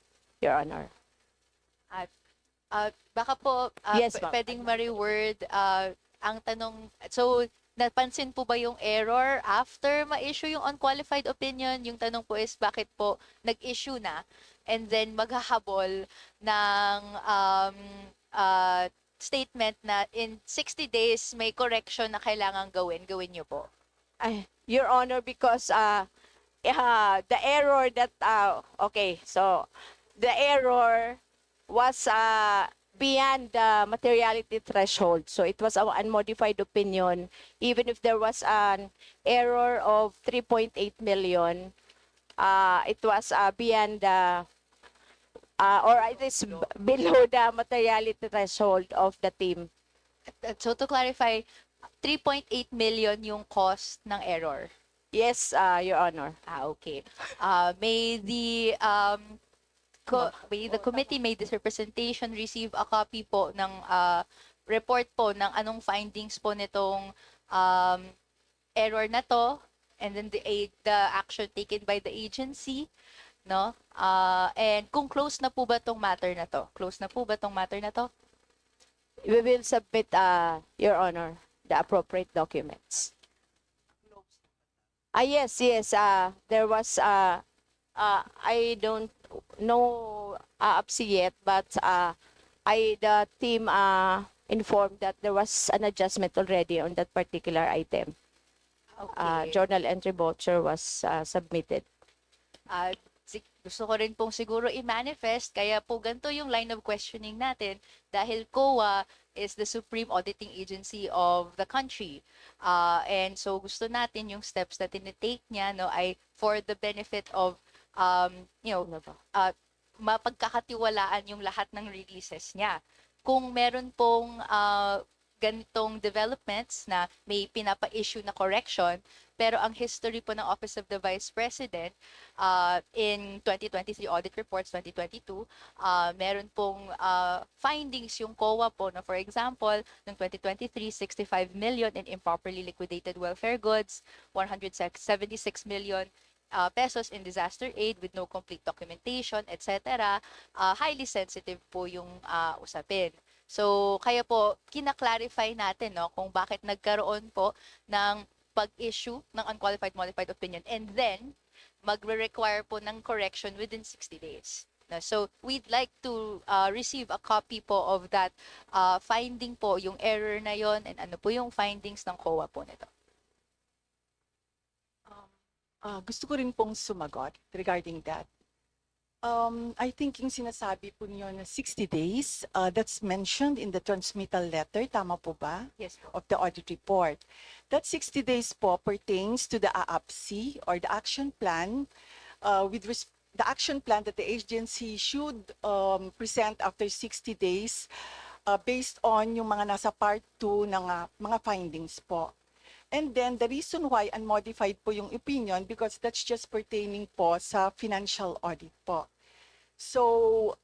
Speaker 14: Your Honor.
Speaker 13: Baka po,
Speaker 14: Yes, ma'am.
Speaker 13: pwedeng ma-reword ang tanong. So, napansin po ba yung error after ma-issue yung unqualified opinion? Yung tanong po is, bakit po nag-issue na? And then, maghahabol ng statement na in 60 days may correction na kailangan gawin nyo po.
Speaker 14: Your Honor, because the error that okay, so the error was beyond the materiality threshold. So it was an unmodified opinion. Even if there was an error of 3.8 million, it was beyond the or it is below the materiality threshold of the team.
Speaker 13: So to clarify, 3.8 million yung cost ng error.
Speaker 14: Yes, Your Honor.
Speaker 13: Okay. May the committee made this representation receive a copy po ng report po ng anong findings po nitong error na to, and then the action taken by the agency, no? And kung close na po ba tong matter na to? Close na po ba tong matter na to?
Speaker 14: We will submit, Your Honor, the appropriate documents. Yes. There was, I don't know UPSI yet, but the team informed that there was an adjustment already on that particular item.
Speaker 13: Okay.
Speaker 14: Journal entry voucher was submitted.
Speaker 13: Gusto ko rin pong siguro i-manifest, kaya po ganito yung line of questioning natin dahil COA is the supreme auditing agency of the country. And so gusto natin yung steps na tinitake niya, no, ay for the benefit of mapagkakatiwalaan yung lahat ng releases niya. Kung meron pong ganitong developments na may pinapa-issue na correction, pero ang history po ng Office of the Vice President in 2023 audit reports 2022, meron pong findings yung COA po na, for example, noong 2023, 65 million in improperly liquidated welfare goods, 176 million pesos in disaster aid with no complete documentation, etc. Highly sensitive po yung usapin. So, kaya po, kinaklarify natin, no, kung bakit nagkaroon po ng pag-issue ng unqualified modified opinion, and then magre-require po ng correction within 60 days. So, we'd like to receive a copy po of that finding po, yung error na yon, and ano po yung findings ng COA po nito.
Speaker 15: Gusto ko rin pong sumagot regarding that. I think yung sinasabi po niyo na 60 days, that's mentioned in the transmittal letter, tama po ba?
Speaker 13: Yes po.
Speaker 15: Of the audit report. That 60 days po pertains to the AAPC or the action plan the action plan that the agency should present after 60 days based on yung mga nasa part 2 ng mga findings po. And then the reason why unmodified po yung opinion because that's just pertaining po sa financial audit po. So,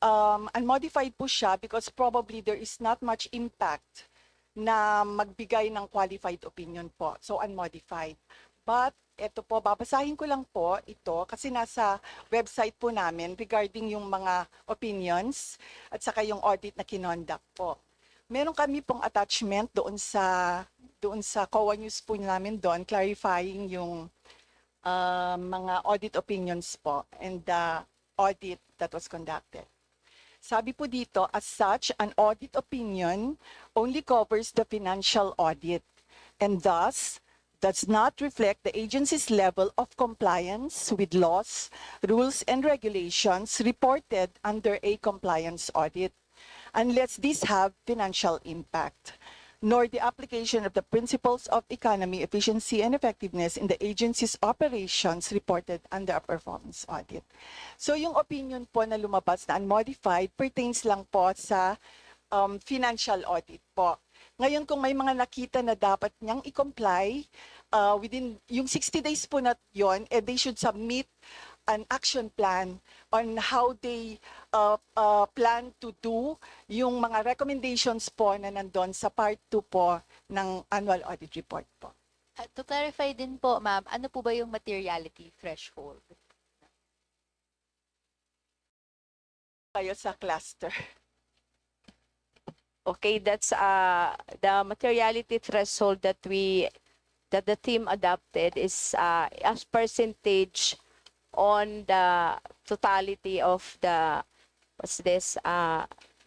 Speaker 15: unmodified po siya because probably there is not much impact na magbigay ng qualified opinion po. So, unmodified. But, ito po, babasahin ko lang po ito kasi nasa website po namin regarding yung mga opinions at saka yung audit na kinonduct po. Meron kami pong attachment doon sa COA News po namin doon, clarifying yung mga audit opinions po and the audit that was conducted. Sabi po dito, as such, an audit opinion only covers the financial audit and thus does not reflect the agency's level of compliance with laws, rules, and regulations reported under a compliance audit, unless these have financial impact. nor the application of the principles of economy, efficiency, and effectiveness in the agency's operations reported under a performance audit. So yung opinion po na lumabas na unmodified pertains lang po sa financial audit po. Ngayon, kung may mga nakita na dapat niyang i-comply within yung 60 days po na yon, they should submit an action plan on how they plan to do yung mga recommendations po na nandun sa part 2 po ng annual audit report po.
Speaker 13: To clarify din po, ma'am, ano po ba yung materiality threshold?
Speaker 15: Kayo sa cluster.
Speaker 14: Okay, that's the materiality threshold that the team adopted is as percentage on the totality of the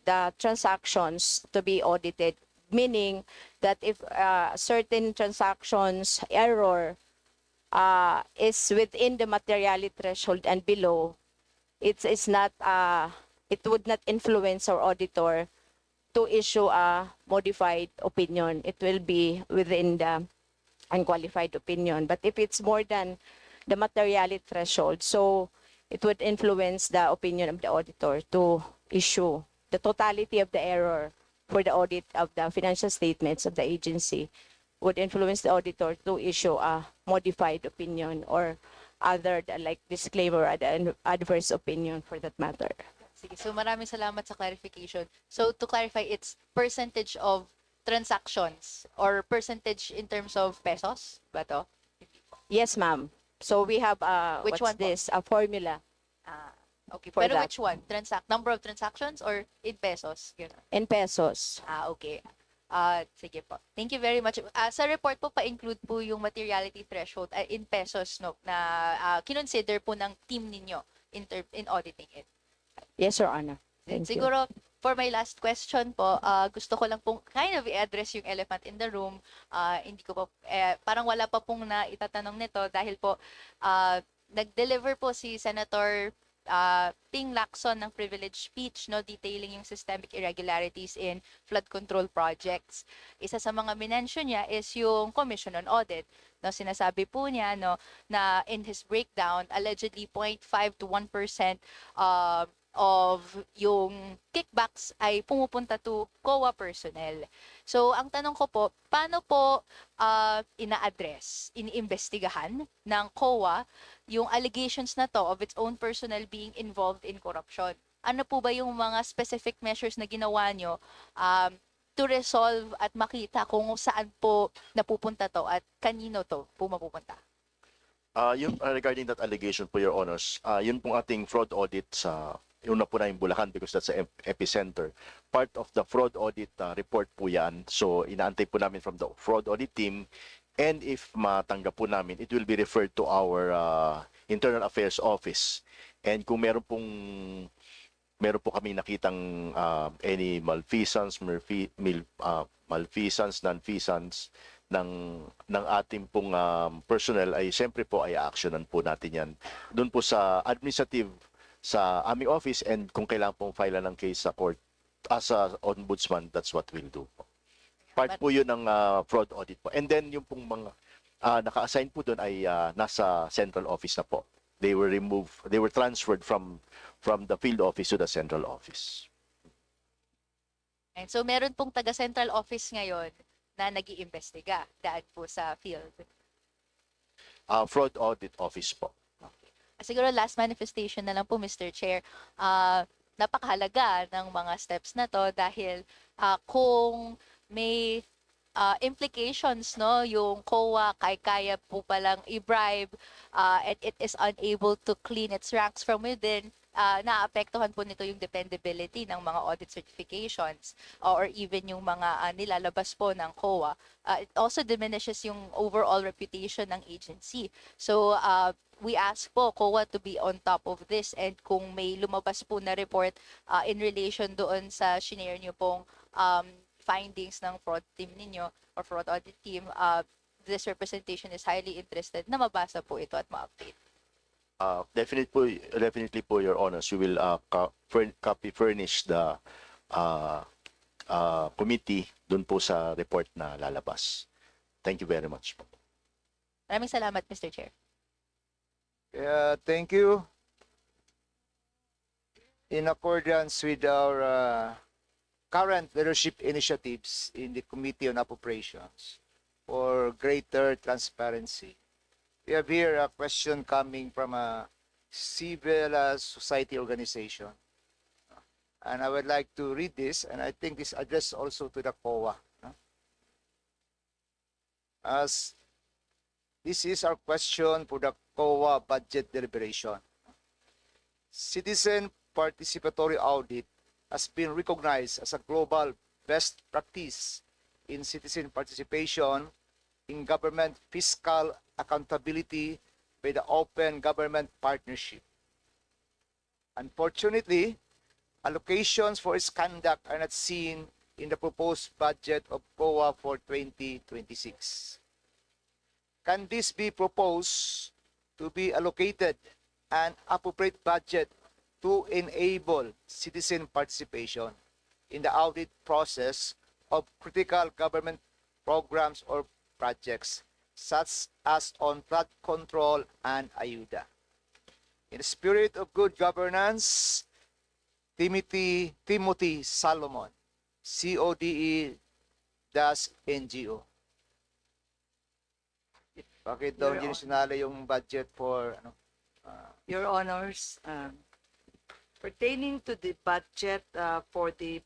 Speaker 14: the transactions to be audited, meaning that if certain transactions error is within the materiality threshold and below, it would not influence our auditor to issue a modified opinion. It will be within the unqualified opinion. But if it's more than the materiality threshold, so it would influence the opinion of the auditor to issue the totality of the error for the audit of the financial statements of the agency, would influence the auditor to issue a modified opinion or other like disclaimer or adverse opinion for that matter.
Speaker 13: Sige, so maraming salamat sa clarification. So to clarify, it's percentage of transactions or percentage in terms of pesos ba to?
Speaker 14: Yes, ma'am. So we have
Speaker 13: Which one po?
Speaker 14: a formula
Speaker 13: Okay,
Speaker 14: for
Speaker 13: pero
Speaker 14: that.
Speaker 13: which one? Number of transactions or in pesos? Yun.
Speaker 14: in pesos.
Speaker 13: Okay. Sige po. Thank you very much. Sa report po, pa-include po yung materiality threshold in pesos, no, na kinonsider po ng team ninyo in auditing it.
Speaker 14: Yes, Your Honor. Thank you.
Speaker 13: Siguro, for my last question po, gusto ko lang pong kind of i-address yung elephant in the room. Hindi ko po, parang wala pa pong na itatanong nito dahil po, nag-deliver po si Senator Ping Lacson ng privileged speech, no, detailing yung systemic irregularities in flood control projects. Isa sa mga minention niya is yung Commission on Audit. No, sinasabi po niya, no, na in his breakdown, allegedly 0.5 to 1% of yung kickbacks ay pumupunta to COA personnel. So, ang tanong ko po, paano po ina-address, iniimbestigahan ng COA yung allegations na to of its own personnel being involved in corruption? Ano po ba yung mga specific measures na ginawa nyo to resolve at makita kung saan po napupunta to at kanino to po mapupunta?
Speaker 3: Regarding that allegation po, Your Honors, yun pong ating fraud audit sa una po na yung Bulacan because that's the epicenter. Part of the fraud audit report po yan. So, inaantay po namin from the fraud audit team. And if matanggap po namin, it will be referred to our Internal Affairs Office. And kung meron po kami nakitang any malfeasance, non-feasance ng ating pong personnel, ay siyempre po ay actionan po natin yan. Doon po sa administrative sa aming office, and kung kailangan pong file ng case sa court as a ombudsman, that's what we'll do po. Part po yun ng fraud audit po. And then yung pong mga naka-assign po doon ay nasa central office na po. They were transferred from the field office to the central office.
Speaker 13: And so meron pong taga-central office ngayon na nag-iimbestiga daan po sa field.
Speaker 3: Fraud audit office po.
Speaker 13: Siguro last manifestation na lang po, Mr. Chair. Napakahalaga ng mga steps na to dahil kung may implications, no, yung COA kaya po palang i-bribe and it is unable to clean its ranks from within, naapektuhan po nito yung dependability ng mga audit certifications or even yung mga nilalabas po ng COA. It also diminishes yung overall reputation ng agency. So, we ask po COA to be on top of this, and kung may lumabas po na report in relation doon sa shinare nyo pong findings ng fraud team ninyo or fraud audit team, this representation is highly interested na mabasa po ito at ma-update.
Speaker 3: Definitely po, Your Honors, we will copy furnish the committee dun po sa report na lalabas. Thank you very much po.
Speaker 13: Maraming salamat, Mr. Chair.
Speaker 4: Thank you. In accordance with our current leadership initiatives in the Committee on Appropriations for greater transparency, we have here a question coming from a civil society organization. And I would like to read this, and I think this addressed also to the COA. As this is our question for the COA budget deliberation. Citizen participatory audit has been recognized as a global best practice in citizen participation in government fiscal accountability by the Open Government Partnership. Unfortunately, allocations for its conduct are not seen in the proposed budget of COA for 2026. Can this be proposed to be allocated an appropriate budget to enable citizen participation in the audit process of critical government programs or projects, such as on flood control and ayuda? In the spirit of good governance, Timothy Salomon, CODE-NGO. Bakit daw hindi sinali yung budget for
Speaker 16: Your Honors, pertaining to the budget for the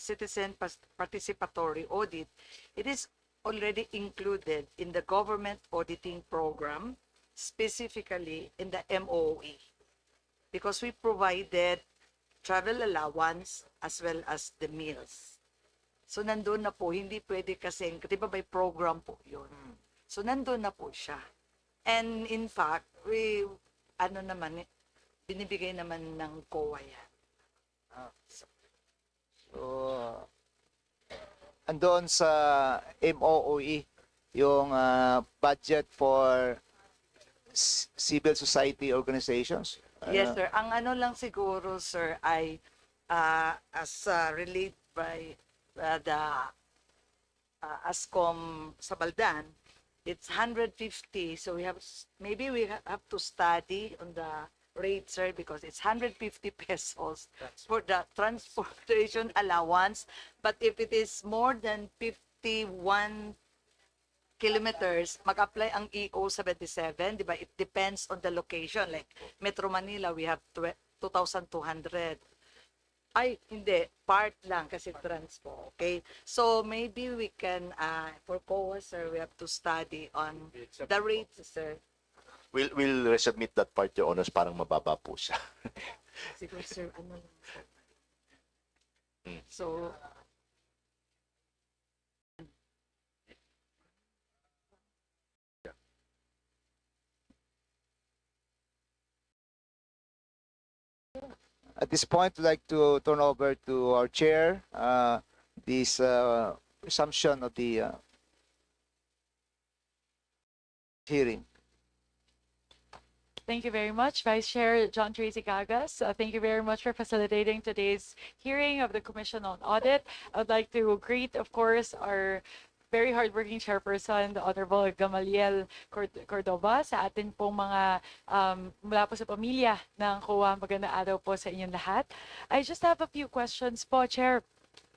Speaker 16: citizen participatory audit, it is already included in the government auditing program, specifically in the MOE, because we provided travel allowance as well as the meals. So nandun na po, hindi pwede kasi, di ba may program po yun. So nandun na po siya. And in fact, binibigay naman ng COA yan.
Speaker 4: Andoon sa MOOE, yung budget for civil society organizations?
Speaker 16: Yes, sir. Ang ano lang siguro, sir, ay as relayed by the ASCOM sa Baldan, it's 150. So we have to study on the rate, sir, because it's 150 pesos for the transportation allowance. But if it is more than 51 kilometers, mag-apply ang EO 77, di ba? It depends on the location. Like Metro Manila, we have 2,200. Ay, hindi. Part lang kasi transpo. Okay? So maybe we can, for COA, sir, we have to study on the rates, sir.
Speaker 3: We'll resubmit that part, Your Honors, parang mababa po siya.
Speaker 16: Siguro, sir, ano lang, sir. So,
Speaker 4: At this point, I'd like to turn over to our chair, this resumption of the hearing.
Speaker 17: Thank you very much, Vice Chair John Tracy Gagas. Thank you very much for facilitating today's hearing of the Commission on Audit. I'd like to greet, of course, our very hardworking chairperson, the Honorable Gamaliel Cordoba, sa atin pong mga mula po sa pamilya ng COA. Magandang araw po sa inyong lahat. I just have a few questions po, Chair,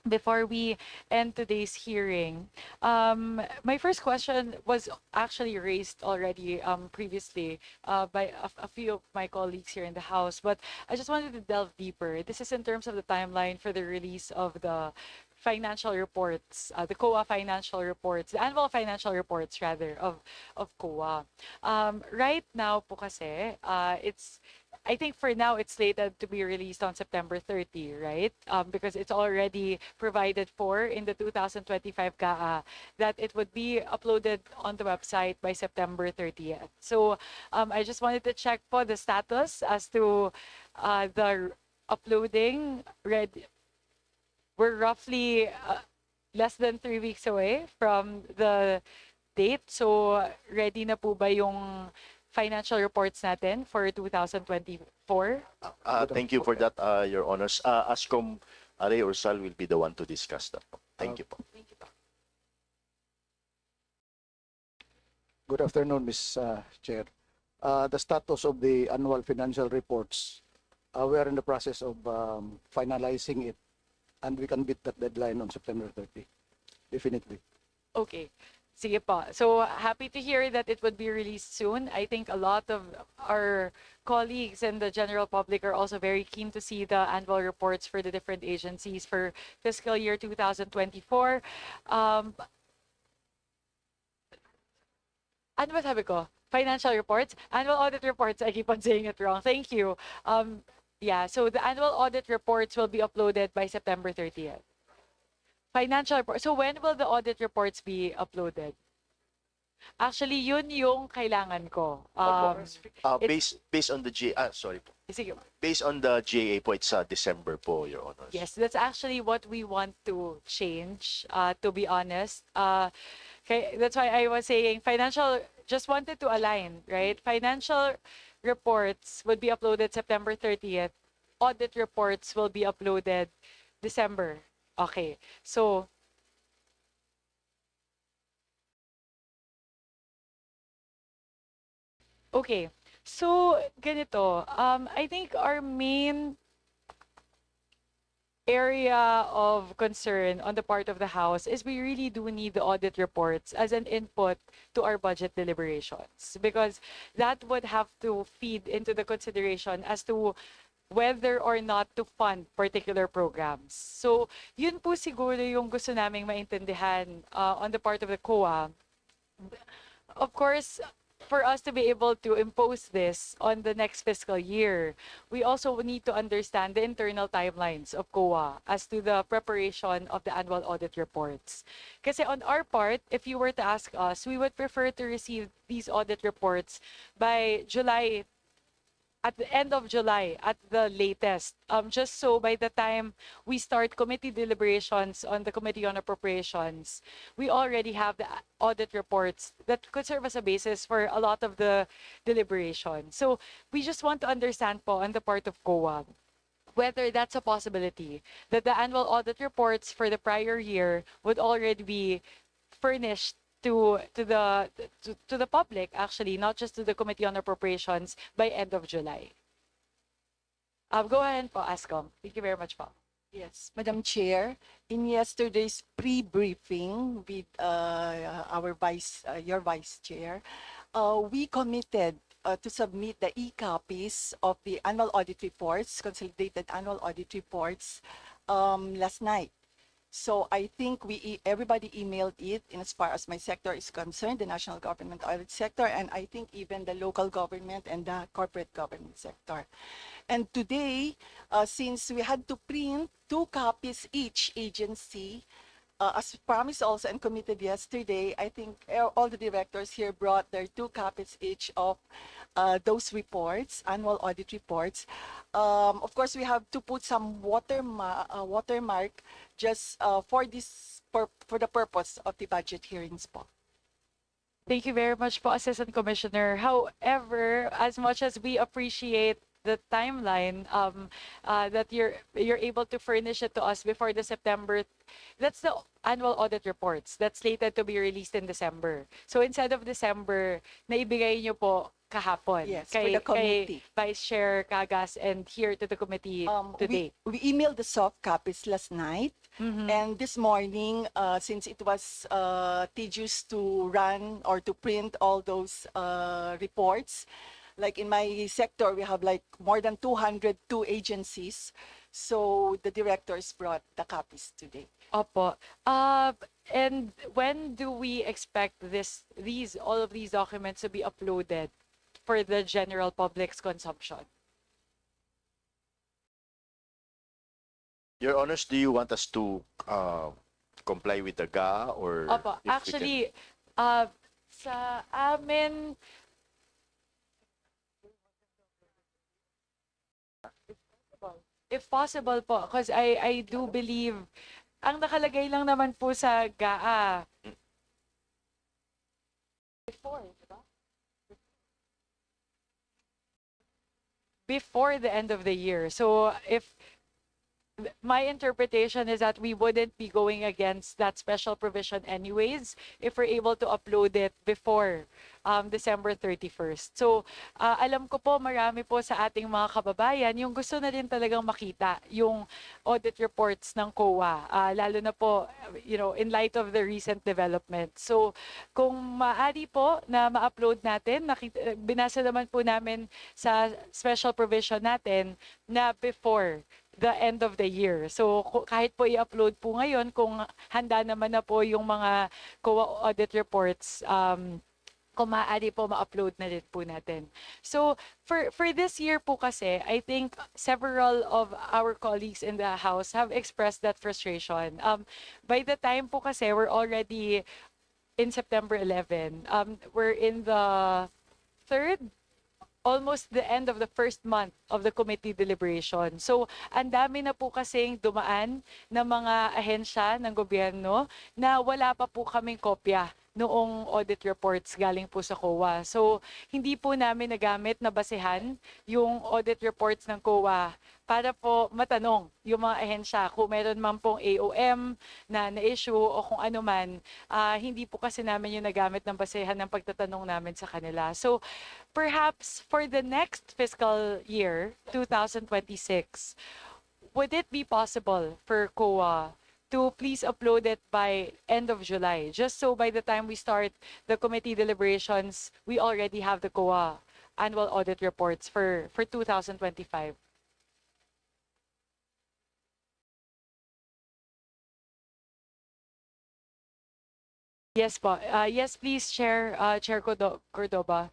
Speaker 17: before we end today's hearing. My first question was actually raised already previously by a few of my colleagues here in the House, but I just wanted to delve deeper. This is in terms of the timeline for the release of the financial reports, the COA financial reports, the annual financial reports rather of COA. Right now po kasi, I think for now it's slated to be released on September 30, right? Because it's already provided for in the 2025 GAA that it would be uploaded on the website by September 30th. So I just wanted to check for the status as to the uploading. We're roughly less than 3 weeks away from the date. So ready na po ba yung financial reports natin for 2024?
Speaker 3: Thank you for that, Your Honors. ASCOM Aray or Sal will be the one to discuss that po. Thank you po.
Speaker 18: Good afternoon, Ms. Chair. The status of the annual financial reports, we are in the process of finalizing it, and we can beat that deadline on September 30, definitely.
Speaker 17: Okay. Sige po. So happy to hear that it would be released soon. I think a lot of our colleagues and the general public are also very keen to see the annual reports for the different agencies for fiscal year 2024. Ano ba sabi ko? Financial reports? Annual audit reports. I keep on saying it wrong. Thank you. Yeah, so the annual audit reports will be uploaded by September 30th. Financial report. So when will the audit reports be uploaded? Actually, yun yung kailangan ko.
Speaker 3: Based on the sorry po.
Speaker 17: Sige.
Speaker 3: Based on the GAA po, it's December po, Your Honors.
Speaker 17: Yes, that's actually what we want to change, to be honest. Okay, that's why I was saying just wanted to align, right? Financial reports would be uploaded September 30th. Audit reports will be uploaded December. Okay, so okay, so ganito, I think our main area of concern on the part of the House is we really do need the audit reports as an input to our budget deliberations, because that would have to feed into the consideration as to whether or not to fund particular programs. So, yun po siguro yung gusto naming maintindihan on the part of the COA. Of course, for us to be able to impose this on the next fiscal year, we also need to understand the internal timelines of COA as to the preparation of the annual audit reports. Kasi on our part, if you were to ask us, we would prefer to receive these audit reports by July, at the end of July at the latest, just so by the time we start committee deliberations on the Committee on Appropriations, we already have the audit reports that could serve as a basis for a lot of the deliberation. So we just want to understand po on the part of COA whether that's a possibility, that the annual audit reports for the prior year would already be furnished to the public, actually, not just to the Committee on Appropriations by end of July. Go ahead po, Ascom. Thank you very much po.
Speaker 15: Yes, Madam Chair, in yesterday's pre-briefing with your Vice Chair, we committed to submit the e-copies of the annual audit reports, consolidated annual audit reports, last night. So I think everybody emailed it, in as far as my sector is concerned, the national government audit sector, and I think even the local government and the corporate government sector. And today, since we had to print 2 copies each agency, as promised also and committed yesterday, I think all the directors here brought their 2 copies each of those reports, annual audit reports. Of course, we have to put some watermark just for the purpose of the budget hearings po.
Speaker 17: Thank you very much po, Assistant Commissioner. However, as much as we appreciate the timeline that you're able to furnish it to us before the September, that's the annual audit reports that's slated to be released in December. So instead of December, naibigay nyo po kahapon.
Speaker 15: Yes, for the committee.
Speaker 17: Kay Vice Chair Cagas and here to the committee today.
Speaker 15: We emailed the soft copies last night, and this morning, since it was tedious to run or to print all those reports, like in my sector, we have like more than 202 agencies. So the directors brought the copies today.
Speaker 17: Opo. And when do we expect all of these documents to be uploaded for the general public's consumption?
Speaker 3: Your Honors, do you want us to comply with the GA or?
Speaker 17: Opo.
Speaker 3: if we
Speaker 17: Actually, sa amin, if possible po, because I do believe, ang nakalagay lang naman po sa GAA, before the end of the year. So if my interpretation is that we wouldn't be going against that special provision anyways if we're able to upload it before December 31st. So, alam ko po marami po sa ating mga kababayan yung gusto na rin talagang makita yung audit reports ng COA, lalo na po, in light of the recent development. So, kung maaari po na ma-upload natin, binasa naman po namin sa special provision natin na before the end of the year. So kahit po i-upload po ngayon, kung handa naman na po yung mga COA audit reports, kung maaari po ma-upload na rin po natin. So for this year po kasi, I think several of our colleagues in the House have expressed that frustration. By the time po kasi, we're already in September 11. We're in the almost the end of the first month of the committee deliberation. So, ang dami na po kasing dumaan ng mga ahensya ng gobyerno na wala pa po kaming kopya noong audit reports galing po sa COA. So, hindi po namin nagamit na basehan yung audit reports ng COA para po matanong yung mga ahensya kung meron man pong AOM na na-issue o kung ano man, hindi po kasi namin yung nagamit ng basehan ng pagtatanong namin sa kanila. So, perhaps for the next fiscal year, 2026, would it be possible for COA to please upload it by end of July, just so by the time we start the committee deliberations, we already have the COA annual audit reports for 2025? Yes po. Yes, please, Chair Cordoba.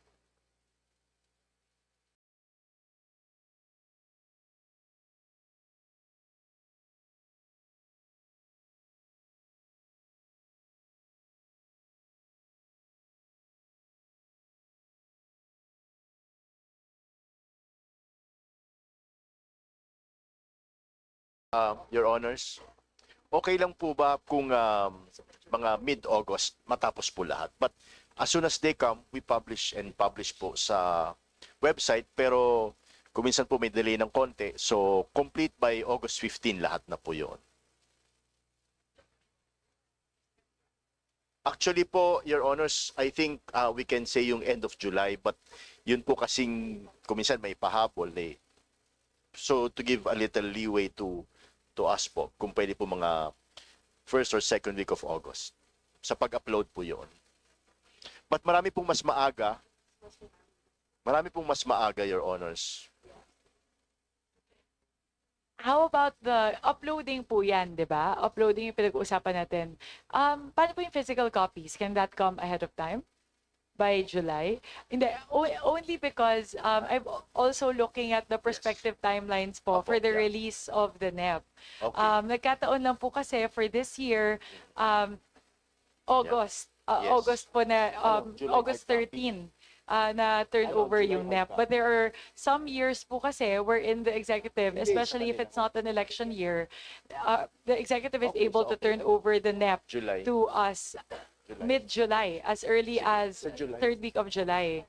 Speaker 3: Your Honors, okay lang po ba kung mga mid-August matapos po lahat? But as soon as they come, we publish po sa website, pero kuminsan po may delay ng konti. So, complete by August 15 lahat na po yun. Actually po, Your Honors, I think we can say yung end of July, but yun po kasing kuminsan may pahabol eh. So, to give a little leeway to us po, kung pwede po mga first or second week of August. Sa pag-upload po yun. But marami pong mas maaga, Your Honors.
Speaker 17: How about the uploading po yan, di ba? Uploading yung pinag-uusapan natin. Paano po yung physical copies? Can that come ahead of time? By July? Hindi, only because I'm also looking at the prospective timelines po for the release of the NEP.
Speaker 3: Okay.
Speaker 17: Nagkataon lang po kasi for this year, August,
Speaker 3: Yes.
Speaker 17: August po na,
Speaker 3: July
Speaker 17: August
Speaker 3: hard
Speaker 17: 13. Na turn over
Speaker 3: July
Speaker 17: yung
Speaker 3: hard
Speaker 17: NEP. But there are some years po kasi where in the executive, especially if it's not an election year, the executive is able to turn over the NEP
Speaker 3: July.
Speaker 17: to us mid-July, as early as third week of July.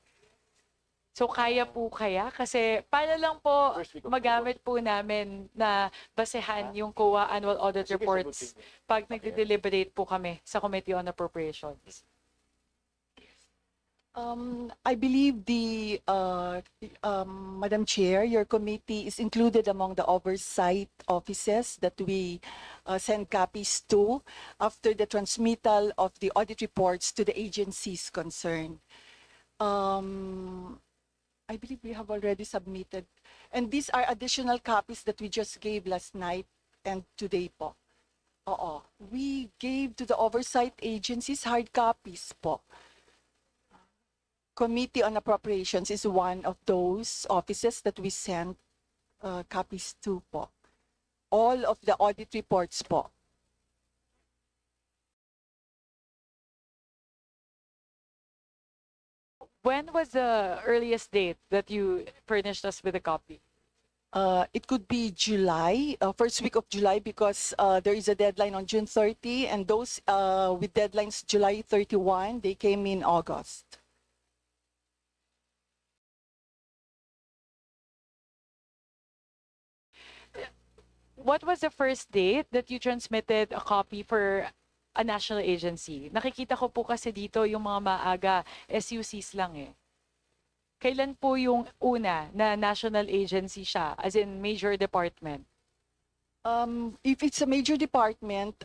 Speaker 17: So kaya po kaya? Kasi para lang po magamit po namin na basehan yung COA annual audit reports pag nagde-deliberate po kami sa Committee on Appropriations.
Speaker 15: I believe Madam Chair, your committee is included among the oversight offices that we send copies to after the transmittal of the audit reports to the agencies concerned. I believe we have already submitted. And these are additional copies that we just gave last night and today po. Oo. We gave to the oversight agencies hard copies po. Committee on Appropriations is one of those offices that we sent copies to po. All of the audit reports po.
Speaker 17: When was the earliest date that you furnished us with a copy?
Speaker 15: It could be July, first week of July, because there is a deadline on June 30, and those with deadlines July 31, they came in August.
Speaker 17: what was the first date that you transmitted a copy for a national agency? Nakikita ko po kasi dito yung mga maaga SUCs lang eh. Kailan po yung una na national agency siya, as in major department?
Speaker 15: If it's a major department,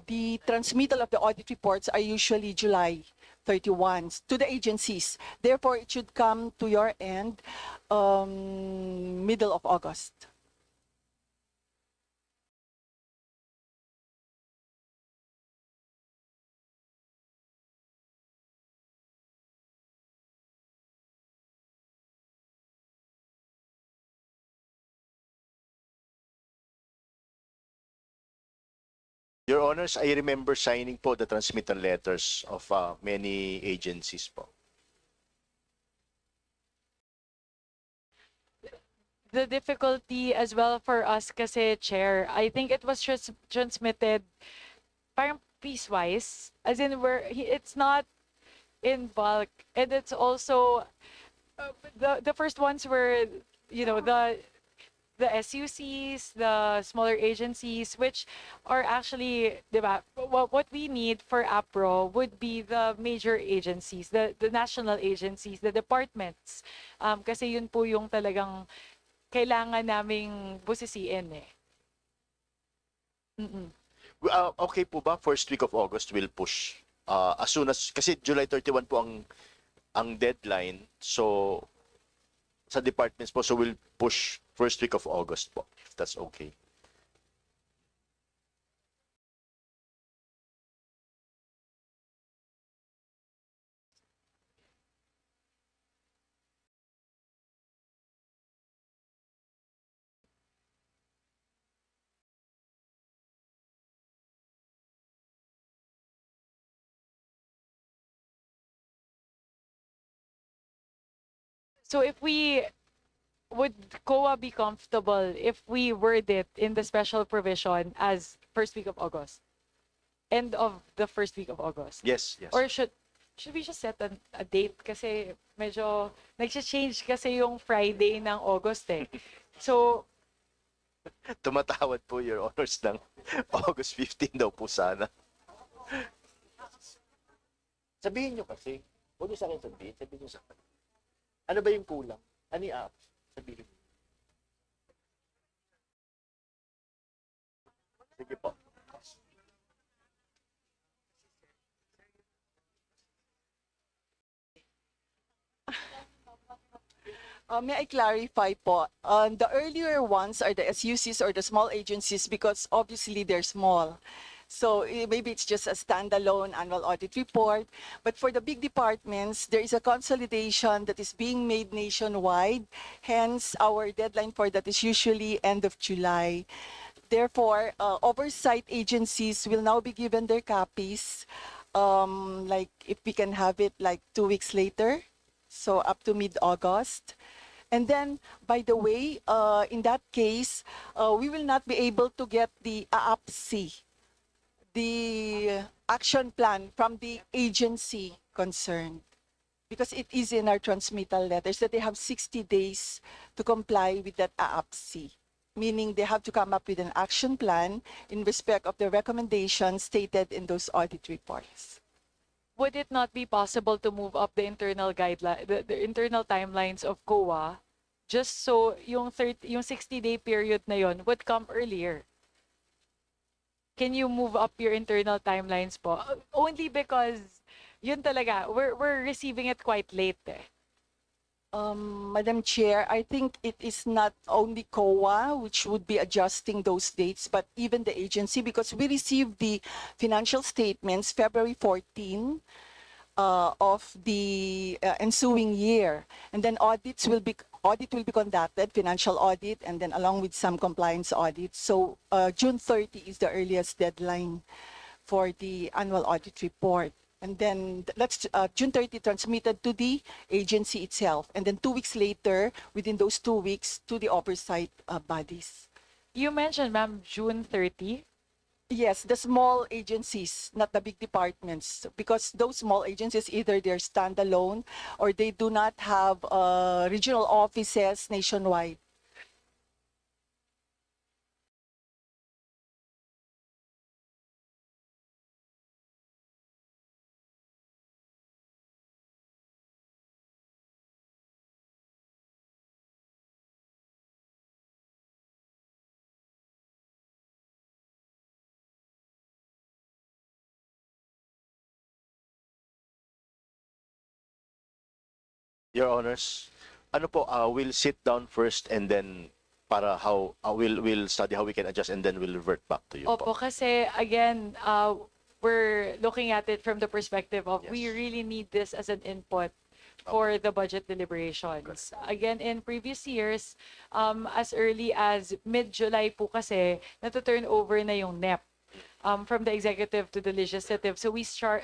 Speaker 15: the transmittal of the audit reports are usually July 31 to the agencies. Therefore, it should come to your end middle of August.
Speaker 3: Your Honors, I remember signing po the transmittal letters of many agencies po.
Speaker 17: The difficulty as well for us kasi, Chair, I think it was transmitted parang piecewise, as in it's not in bulk, and it's also the first ones were, you know, the SUCs, the smaller agencies, which are actually, diba, what we need for APRO would be the major agencies, the national agencies, the departments. Kasi yun po yung talagang kailangan naming busisiin eh.
Speaker 3: Okay po ba? First week of August will push. As soon as, kasi July 31 po ang deadline. So, sa departments po, so we'll push first week of August po, if that's okay.
Speaker 17: So if would COA be comfortable if we word it in the special provision as first week of August? End of the first week of August?
Speaker 3: Yes, yes.
Speaker 17: Or should we just set a date? Kasi medyo nag-change kasi yung Friday ng August eh. So,
Speaker 3: Tumatawad po, Your Honors, ng August 15 daw po sana.
Speaker 19: Sabihin nyo kasi. Huwag nyo sa akin sabihin. Sabihin nyo sa akin. Ano ba yung kulang? Ano yung up? Sabihin.
Speaker 3: Sige po.
Speaker 15: May I clarify po? The earlier ones are the SUCs or the small agencies because obviously they're small. So maybe it's just a standalone annual audit report. But for the big departments, there is a consolidation that is being made nationwide. Hence, our deadline for that is usually end of July. Therefore, oversight agencies will now be given their copies, like if we can have it like 2 weeks later, so up to mid-August. And then, by the way, in that case, we will not be able to get the AAPC, the action plan from the agency concerned, because it is in our transmittal letters that they have 60 days to comply with that AAPC, meaning they have to come up with an action plan in respect of the recommendations stated in those audit reports.
Speaker 17: would it not be possible to move up the internal guideline, the internal timelines of COA, just so yung 60-day period na yon would come earlier? Can you move up your internal timelines po? Only because yun talaga, we're receiving it quite late eh.
Speaker 15: Madam Chair, I think it is not only COA which would be adjusting those dates, but even the agency, because we received the financial statements February 14 of the ensuing year, and then audit will be conducted, financial audit, and then along with some compliance audits. So June 30 is the earliest deadline for the annual audit report. And then that's June 30 transmitted to the agency itself. And then 2 weeks later, within those 2 weeks, to the oversight bodies.
Speaker 17: You mentioned, ma'am, June 30?
Speaker 15: Yes, the small agencies, not the big departments, because those small agencies, either they're standalone or they do not have regional offices nationwide.
Speaker 3: Your Honors, ano po, we'll sit down first and then para how we'll study how we can adjust and then we'll revert back to you
Speaker 17: Opo,
Speaker 3: po.
Speaker 17: kasi again, we're looking at it from the perspective of we
Speaker 3: Yes.
Speaker 17: really need this as an input for the budget deliberations. Again, in previous years, as early as mid-July po kasi, nato-turn over na yung NEP. From the executive to the legislative. So we start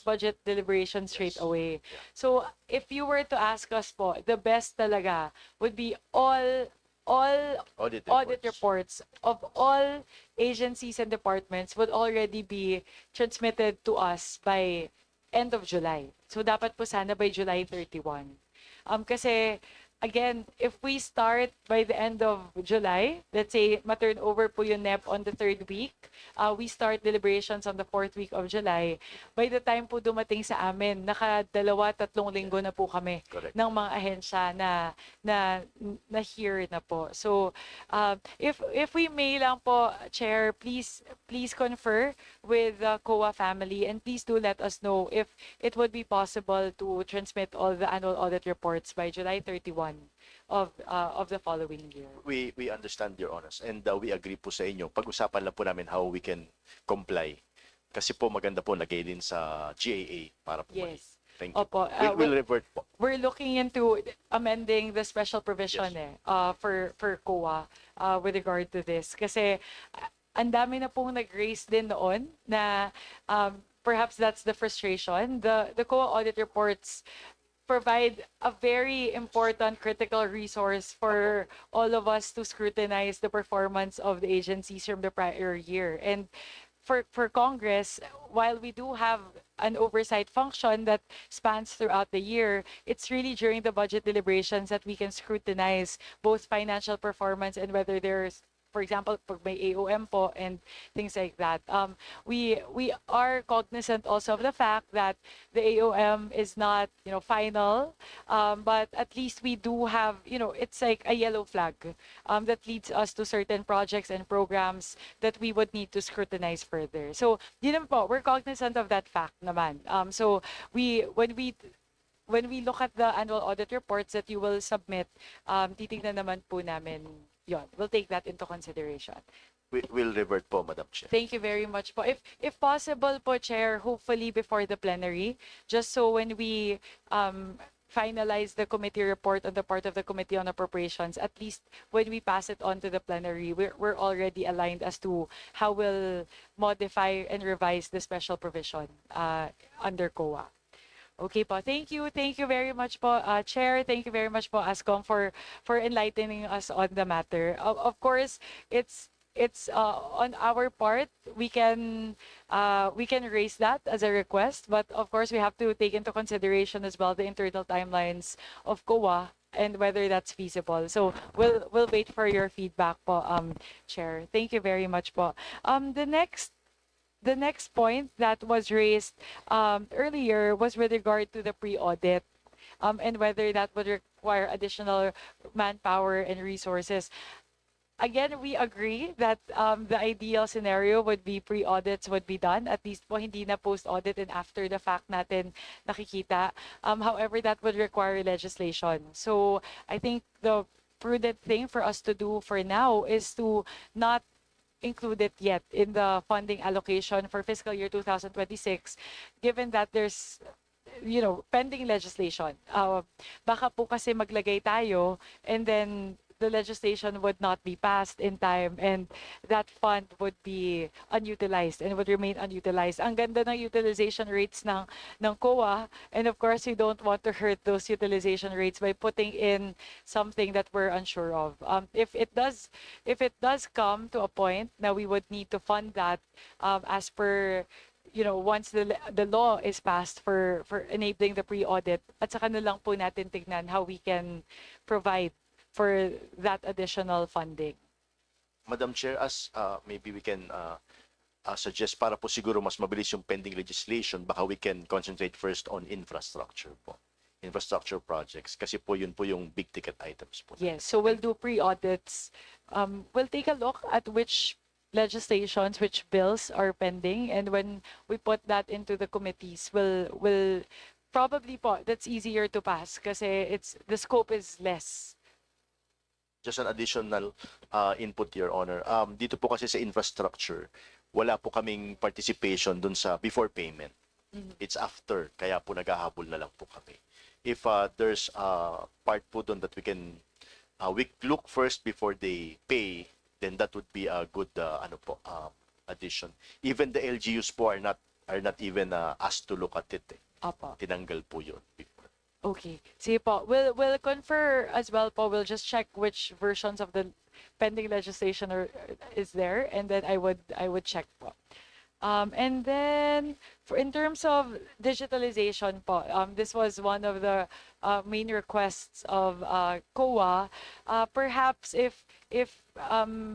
Speaker 17: budget deliberations straight away. So if you were to ask us po, the best talaga would be all audit reports of all agencies and departments would already be transmitted to us by end of July. So dapat po sana by July 31. Kasi again, if we start by the end of July, let's say ma-turn over po yung NEP on the 3rd week, we start deliberations on the 4th week of July. By the time po dumating sa amin, naka-2-3 linggo na po kami ng mga ahensya na hear na po. So, if we may lang po, Chair, please confer with the COA family and please do let us know if it would be possible to transmit all the annual audit reports by July 31 of the following year.
Speaker 3: We understand, Your Honors, and we agree po sa inyo. Pag-usapan lang po namin how we can comply. Kasi po maganda po lagay din sa GAA para po.
Speaker 17: Yes.
Speaker 3: Thank you.
Speaker 17: Opo,
Speaker 3: We'll revert po.
Speaker 17: We're looking into amending the special provision for COA with regard to this. Kasi ang dami na pong nag-raise din noon na perhaps that's the frustration. The COA audit reports provide a very important critical resource for all of us to scrutinize the performance of the agencies from the prior year. And for Congress, while we do have an oversight function that spans throughout the year, it's really during the budget deliberations that we can scrutinize both financial performance and whether there's, for example, pag may AOM po and things like that. We are cognizant also of the fact that the AOM is not, final, but at least we do have, it's like a yellow flag that leads us to certain projects and programs that we would need to scrutinize further. So, yun po, we're cognizant of that fact naman. So, when we look at the annual audit reports that you will submit, titignan naman po namin yon. We'll take that into consideration.
Speaker 3: We'll revert po, Madam Chair.
Speaker 17: Thank you very much po. If possible po, Chair, hopefully before the plenary, just so when we finalize the committee report on the part of the Committee on Appropriations, at least when we pass it on to the plenary, we're already aligned as to how we'll modify and revise the special provision under COA. Okay po. Thank you. Thank you very much po, Chair. Thank you very much po, ASCOM, for enlightening us on the matter. Of course, it's on our part. We can raise that as a request, but of course we have to take into consideration as well the internal timelines of COA and whether that's feasible. So we'll wait for your feedback po, Chair. Thank you very much po. The next point that was raised earlier was with regard to the pre-audit and whether that would require additional manpower and resources. Again, we agree that the ideal scenario would be pre-audits would be done, at least po hindi na post-audit and after the fact natin nakikita. However, that would require legislation. So I think the prudent thing for us to do for now is to not include it yet in the funding allocation for fiscal year 2026, given that there's pending legislation. Baka po kasi maglagay tayo and then the legislation would not be passed in time and that fund would be unutilized and would remain unutilized. Ang ganda ng utilization rates ng COA, and of course we don't want to hurt those utilization rates by putting in something that we're unsure of. If it does come to a point that we would need to fund that as per once the law is passed for enabling the pre-audit, at saka na lang po natin tignan how we can provide for that additional funding.
Speaker 3: Madam Chair, as maybe we can suggest para po siguro mas mabilis yung pending legislation, baka we can concentrate first on infrastructure po. Infrastructure projects. Kasi po yun po yung big ticket items po.
Speaker 17: Yes, so we'll do pre-audits. We'll take a look at which legislations, which bills are pending, and when we put that into the committees, we'll probably po, that's easier to pass kasi the scope is less.
Speaker 3: Just an additional input, Your Honor. Dito po kasi sa infrastructure, wala po kaming participation dun sa before payment. It's after, kaya po naghahabol na lang po kami. If there's a part po dun that we look first before they pay, then that would be a good addition. Even the LGUs po are not even asked to look at it.
Speaker 17: Apo.
Speaker 3: Tinanggal po yun before.
Speaker 17: Okay. Sige po. We'll confer as well po. We'll just check which versions of the pending legislation is there, and then I would check po. And then in terms of digitalization po, this was one of the main requests of COA. Perhaps if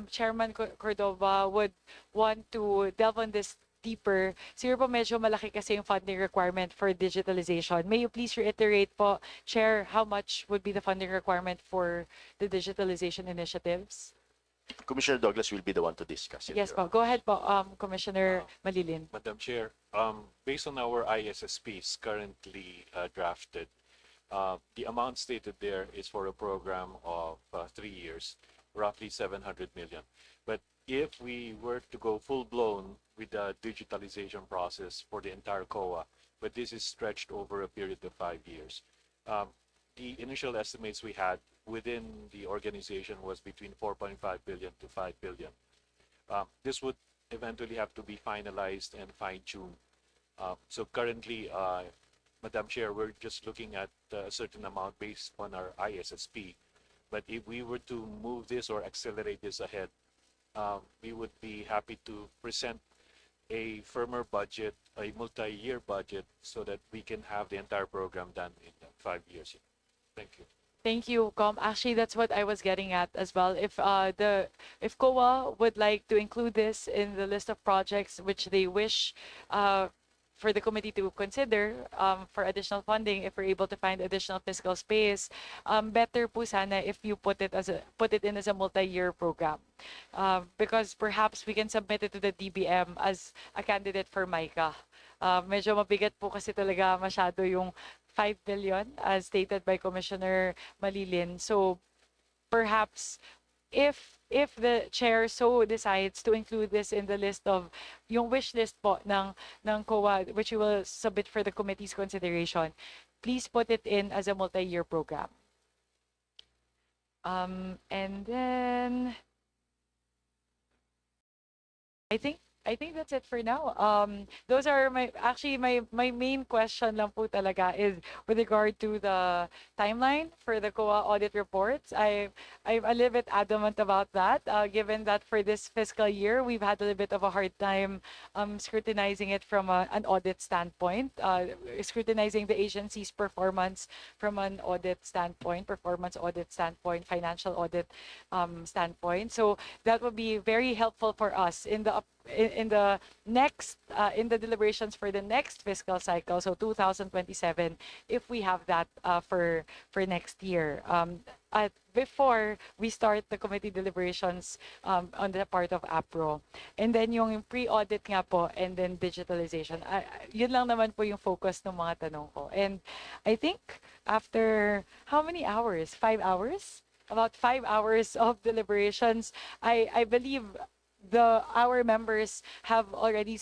Speaker 17: Chairman Cordova would want to delve on this deeper, siguro po medyo malaki kasi yung funding requirement for digitalization. May you please reiterate po, Chair, how much would be the funding requirement for the digitalization initiatives?
Speaker 3: Commissioner Douglas will be the one to discuss it.
Speaker 17: Yes
Speaker 3: Your
Speaker 17: po.
Speaker 3: Honor.
Speaker 17: Go ahead po, Commissioner Malilin.
Speaker 6: Madam Chair, based on our ISSPs currently drafted, the amount stated there is for a program of 3 years, roughly 700 million. But if we were to go full-blown with the digitalization process for the entire COA, but this is stretched over a period of 5 years, the initial estimates we had within the organization was between 4.5 billion to 5 billion. This would eventually have to be finalized and fine-tuned. So currently, Madam Chair, we're just looking at a certain amount based on our ISSP. But if we were to move this or accelerate this ahead, we would be happy to present a firmer budget, a multi-year budget, so that we can have the entire program done in 5 years. Thank you.
Speaker 17: Thank you, Com. Actually, that's what I was getting at as well. If COA would like to include this in the list of projects which they wish for the committee to consider for additional funding, if we're able to find additional fiscal space, better po sana if you put it in as a multi-year program, because perhaps we can submit it to the DBM as a candidate for MICA. Medyo mabigat po kasi talaga masyado yung 5 billion as stated by Commissioner Malilin. So perhaps if the chair so decides to include this in the list of yung wish list po ng COA, which we will submit for the committee's consideration, please put it in as a multi-year program. And then I think that's it for now. Those are my main question lang po talaga is with regard to the timeline for the COA audit reports. I'm a little bit adamant about that, given that for this fiscal year, we've had a little bit of a hard time scrutinizing it from an audit standpoint, scrutinizing the agency's performance from an audit standpoint, performance audit standpoint, financial audit standpoint. So that would be very helpful for us in the deliberations for the next fiscal cycle, so 2027, if we have that for next year, before we start the committee deliberations on the part of APRO. And then yung pre-audit nga po, and then digitalization. Yun lang naman po yung focus ng mga tanong ko. And I think after how many hours? 5 hours? About 5 hours of deliberations, I believe our members have already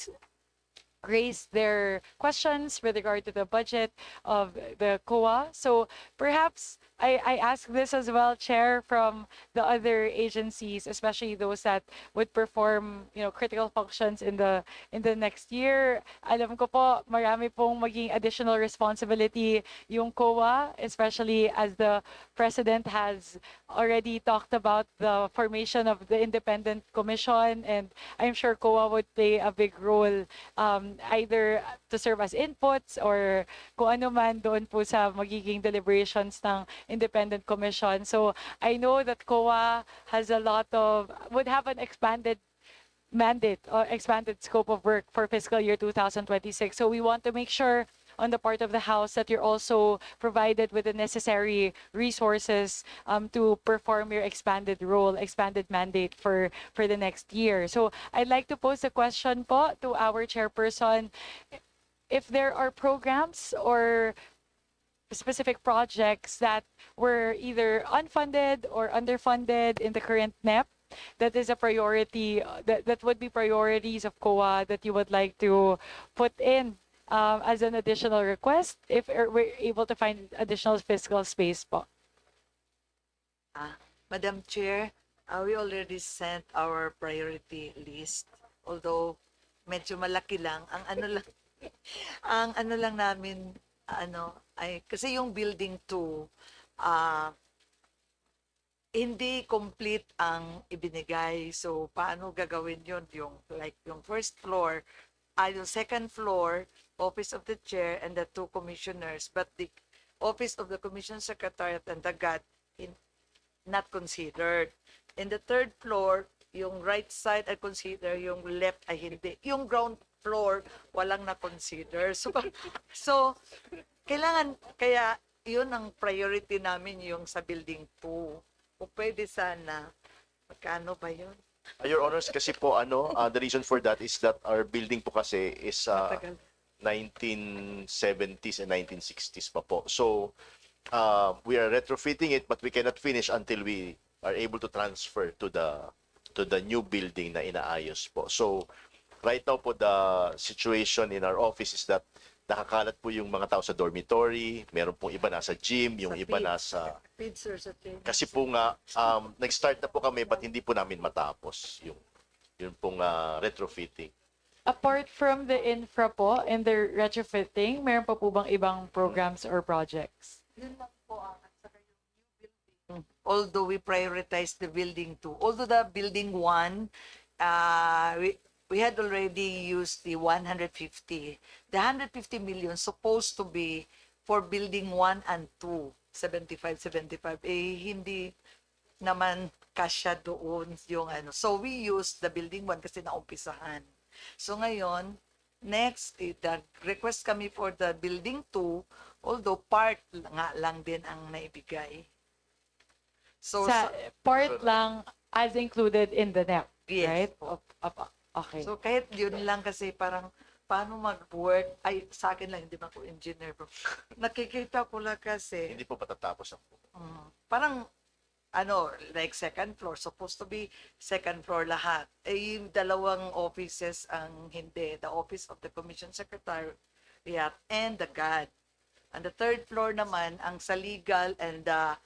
Speaker 17: raised their questions with regard to the budget of the COA. So perhaps I ask this as well, Chair, from the other agencies, especially those that would perform, critical functions in the next year. Alam ko po, marami pong maging additional responsibility yung COA, especially as the President has already talked about the formation of the independent commission, and I'm sure COA would play a big role, either to serve as inputs or kung ano man doon po sa magiging deliberations ng independent commission. So I know that COA has would have an expanded mandate or expanded scope of work for fiscal year 2026. So we want to make sure on the part of the House that you're also provided with the necessary resources to perform your expanded role, expanded mandate for the next year. So I'd like to pose a question po to our chairperson. if there are programs or specific projects that were either unfunded or underfunded in the current NEP, that is a priority, that would be priorities of COA that you would like to put in as an additional request if we're able to find additional fiscal space po.
Speaker 16: Madam Chair, we already sent our priority list. Although medyo malaki lang, ang ano lang, ang ano lang namin, ay, kasi yung building 2, hindi complete ang ibinigay. So, paano gagawin yun? Yung, like, yung first floor, yung second floor, Office of the Chair and the 2 commissioners, but the Office of the Commission Secretariat and the GAT not considered. In the third floor, yung right side ay consider, yung left ay hindi. Yung ground floor, walang na-consider. So, kailangan, kaya yun ang priority namin yung sa building 2. Kung pwede sana, magkano ba yun?
Speaker 3: Your Honors, kasi po the reason for that is that our building po kasi is 1970s and 1960s pa po. So, we are retrofitting it but we cannot finish until we are able to transfer to the new building na inaayos po. So, right now po the situation in our office is that nakakalat po yung mga tao sa dormitory, meron pong iba nasa gym, yung iba nasa... Kasi po nga, nag-start na po kami but hindi po namin matapos yung pong retrofitting.
Speaker 17: Apart from the infra po and the retrofitting, meron pa po bang ibang programs or projects?
Speaker 16: Yun lang po ang new building. Although we prioritize the building 2. Although the building 1, we had already used the 150. The 150 million supposed to be for building 1 and 2, 75. Hindi naman kasya doon yung ano. So we used the building 1 kasi naumpisahan. So ngayon, next, the request kami for the building 2, although part nga lang din ang naibigay. So,
Speaker 17: part lang as included in the NEP,
Speaker 16: yes,
Speaker 17: right? Okay.
Speaker 16: So kahit yun lang kasi parang paano mag-work, ay sa akin lang, hindi man ako engineer. Nakikita ko lang kasi.
Speaker 3: Hindi po patatapos ang
Speaker 16: parang, like second floor, supposed to be second floor lahat. Yung dalawang offices ang hindi. The Office of the Commission Secretariat and the GAD. And the third floor naman, ang sa legal and the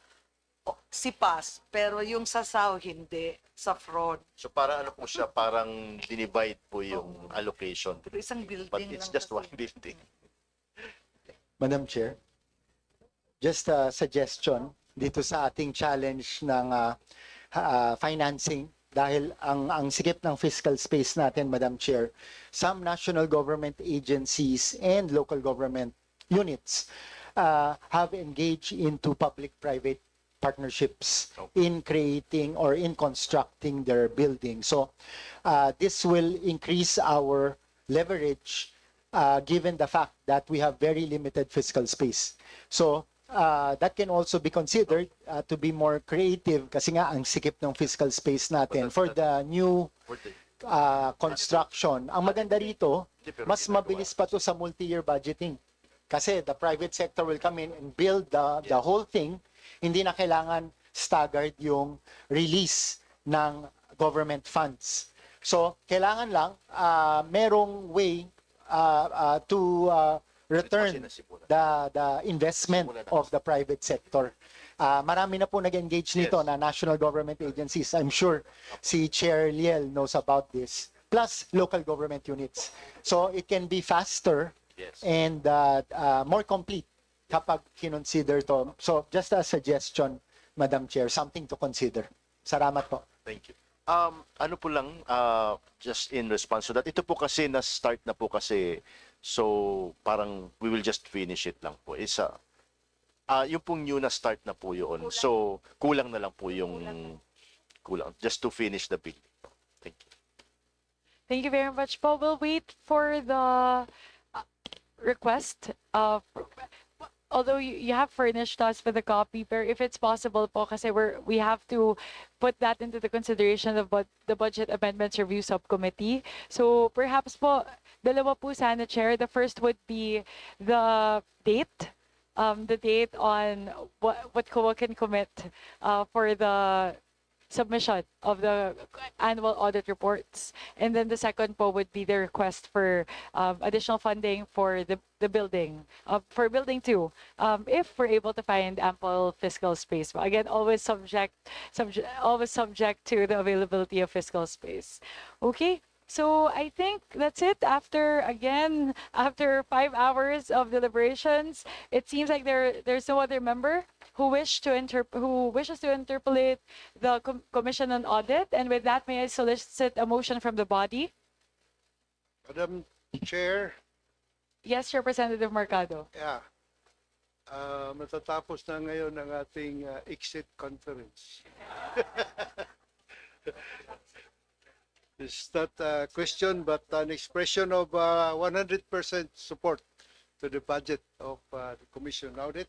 Speaker 16: SIPAS, pero yung sa SAO hindi, sa fraud.
Speaker 3: So parang po siya, parang dinivide po yung allocation.
Speaker 16: Pero isang building
Speaker 3: but it's just one building.
Speaker 18: Madam Chair, just a suggestion dito sa ating challenge ng financing dahil ang sikip ng fiscal space natin, Madam Chair, some national government agencies and local government units have engaged into public-private partnerships in creating or in constructing their building. So this will increase our leverage given the fact that we have very limited fiscal space. So that can also be considered to be more creative kasi nga ang sikip ng fiscal space natin for the new construction. Ang maganda rito, mas mabilis pa to sa multi-year budgeting. Kasi the private sector will come in and build the whole thing. Hindi na kailangan staggered yung release ng government funds. So, kailangan lang merong way to return the investment of the private sector. Marami na po nag-engage nito na national government agencies. I'm sure si Chair Liel knows about this. Plus, local government units. So, it can be faster and more complete kapag kinonsider to. So, just a suggestion, Madam Chair, something to consider. Salamat po.
Speaker 3: Thank you. Ano po lang, just in response to that, ito po kasi na-start na po kasi, so parang we will just finish it lang po. Isa, yung pong new na start na po yun. So, kulang na lang po yung kulang. Just to finish the bill. Thank you.
Speaker 17: Thank you very much po. We'll wait for the request of although you have furnished us with a copy, pero if it's possible po, kasi we have to put that into the consideration of the Budget Amendments Review Subcommittee. So perhaps po, Dalawa po sana, Chair. The first would be the date on what COA can commit for the submission of the annual audit reports. And then the second po would be the request for additional funding for the building, for building 2, if we're able to find ample fiscal space. But again, always subject to the availability of fiscal space. Okay. So I think that's it. After 5 hours of deliberations, it seems like there's no other member who wishes to interpolate the Commission on Audit. And with that, may I solicit a motion from the body?
Speaker 20: Madam Chair,
Speaker 17: Yes, Representative Mercado.
Speaker 20: yeah. Matatapos na ngayon ang ating exit conference. It's not a question but an expression of 100% support to the budget of the Commission on Audit.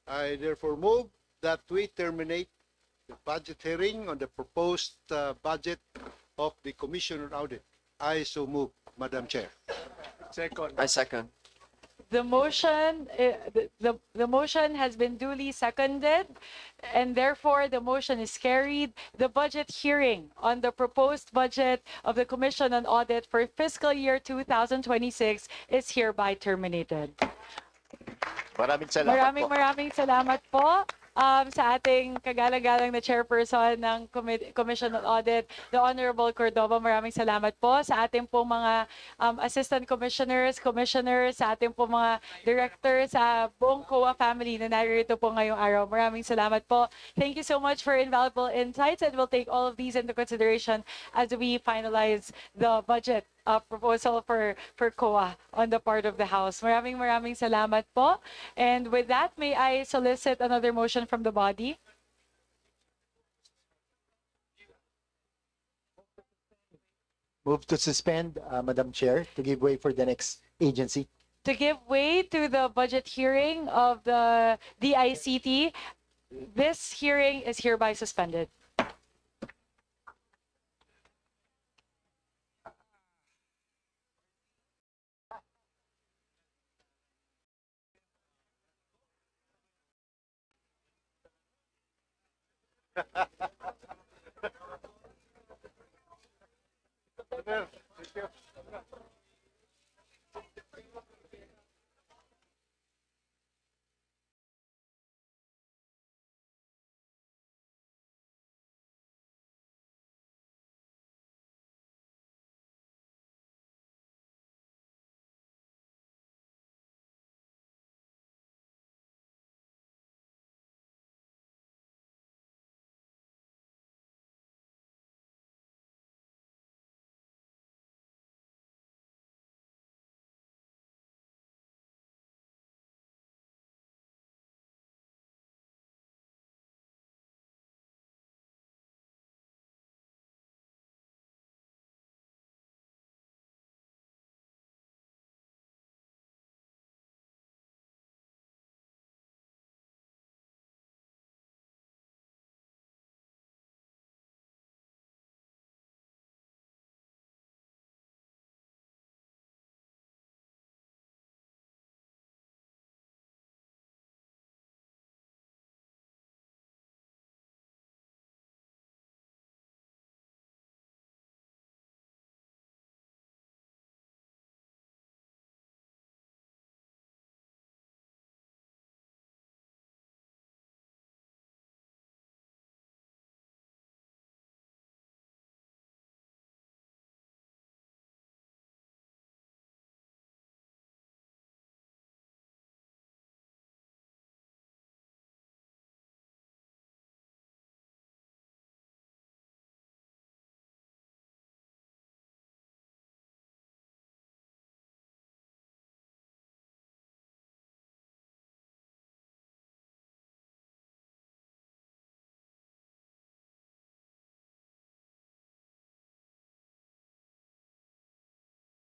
Speaker 20: I therefore move that we terminate the budget hearing on the proposed budget of the Commission on Audit. I so move, Madam Chair.
Speaker 19: Second. I second.
Speaker 17: The motion has been duly seconded, and therefore the motion is carried. The budget hearing on the proposed budget of the Commission on Audit for fiscal year 2026 is hereby terminated. Maraming salamat po sa ating kagalang-galang na chairperson ng Commission on Audit, the Honorable Cordova. Maraming salamat po sa ating po mga assistant commissioners, sa ating po mga directors, sa buong COA family na narito po ngayong araw. Maraming salamat po. Thank you so much for invaluable insights, and we'll take all of these into consideration as we finalize the budget proposal for COA on the part of the House. Maraming salamat po. And with that, may I solicit another motion from the body?
Speaker 19: Move to suspend, Madam Chair, to give way for the next agency.
Speaker 17: To give way to the budget hearing of the DICT, this hearing is hereby suspended.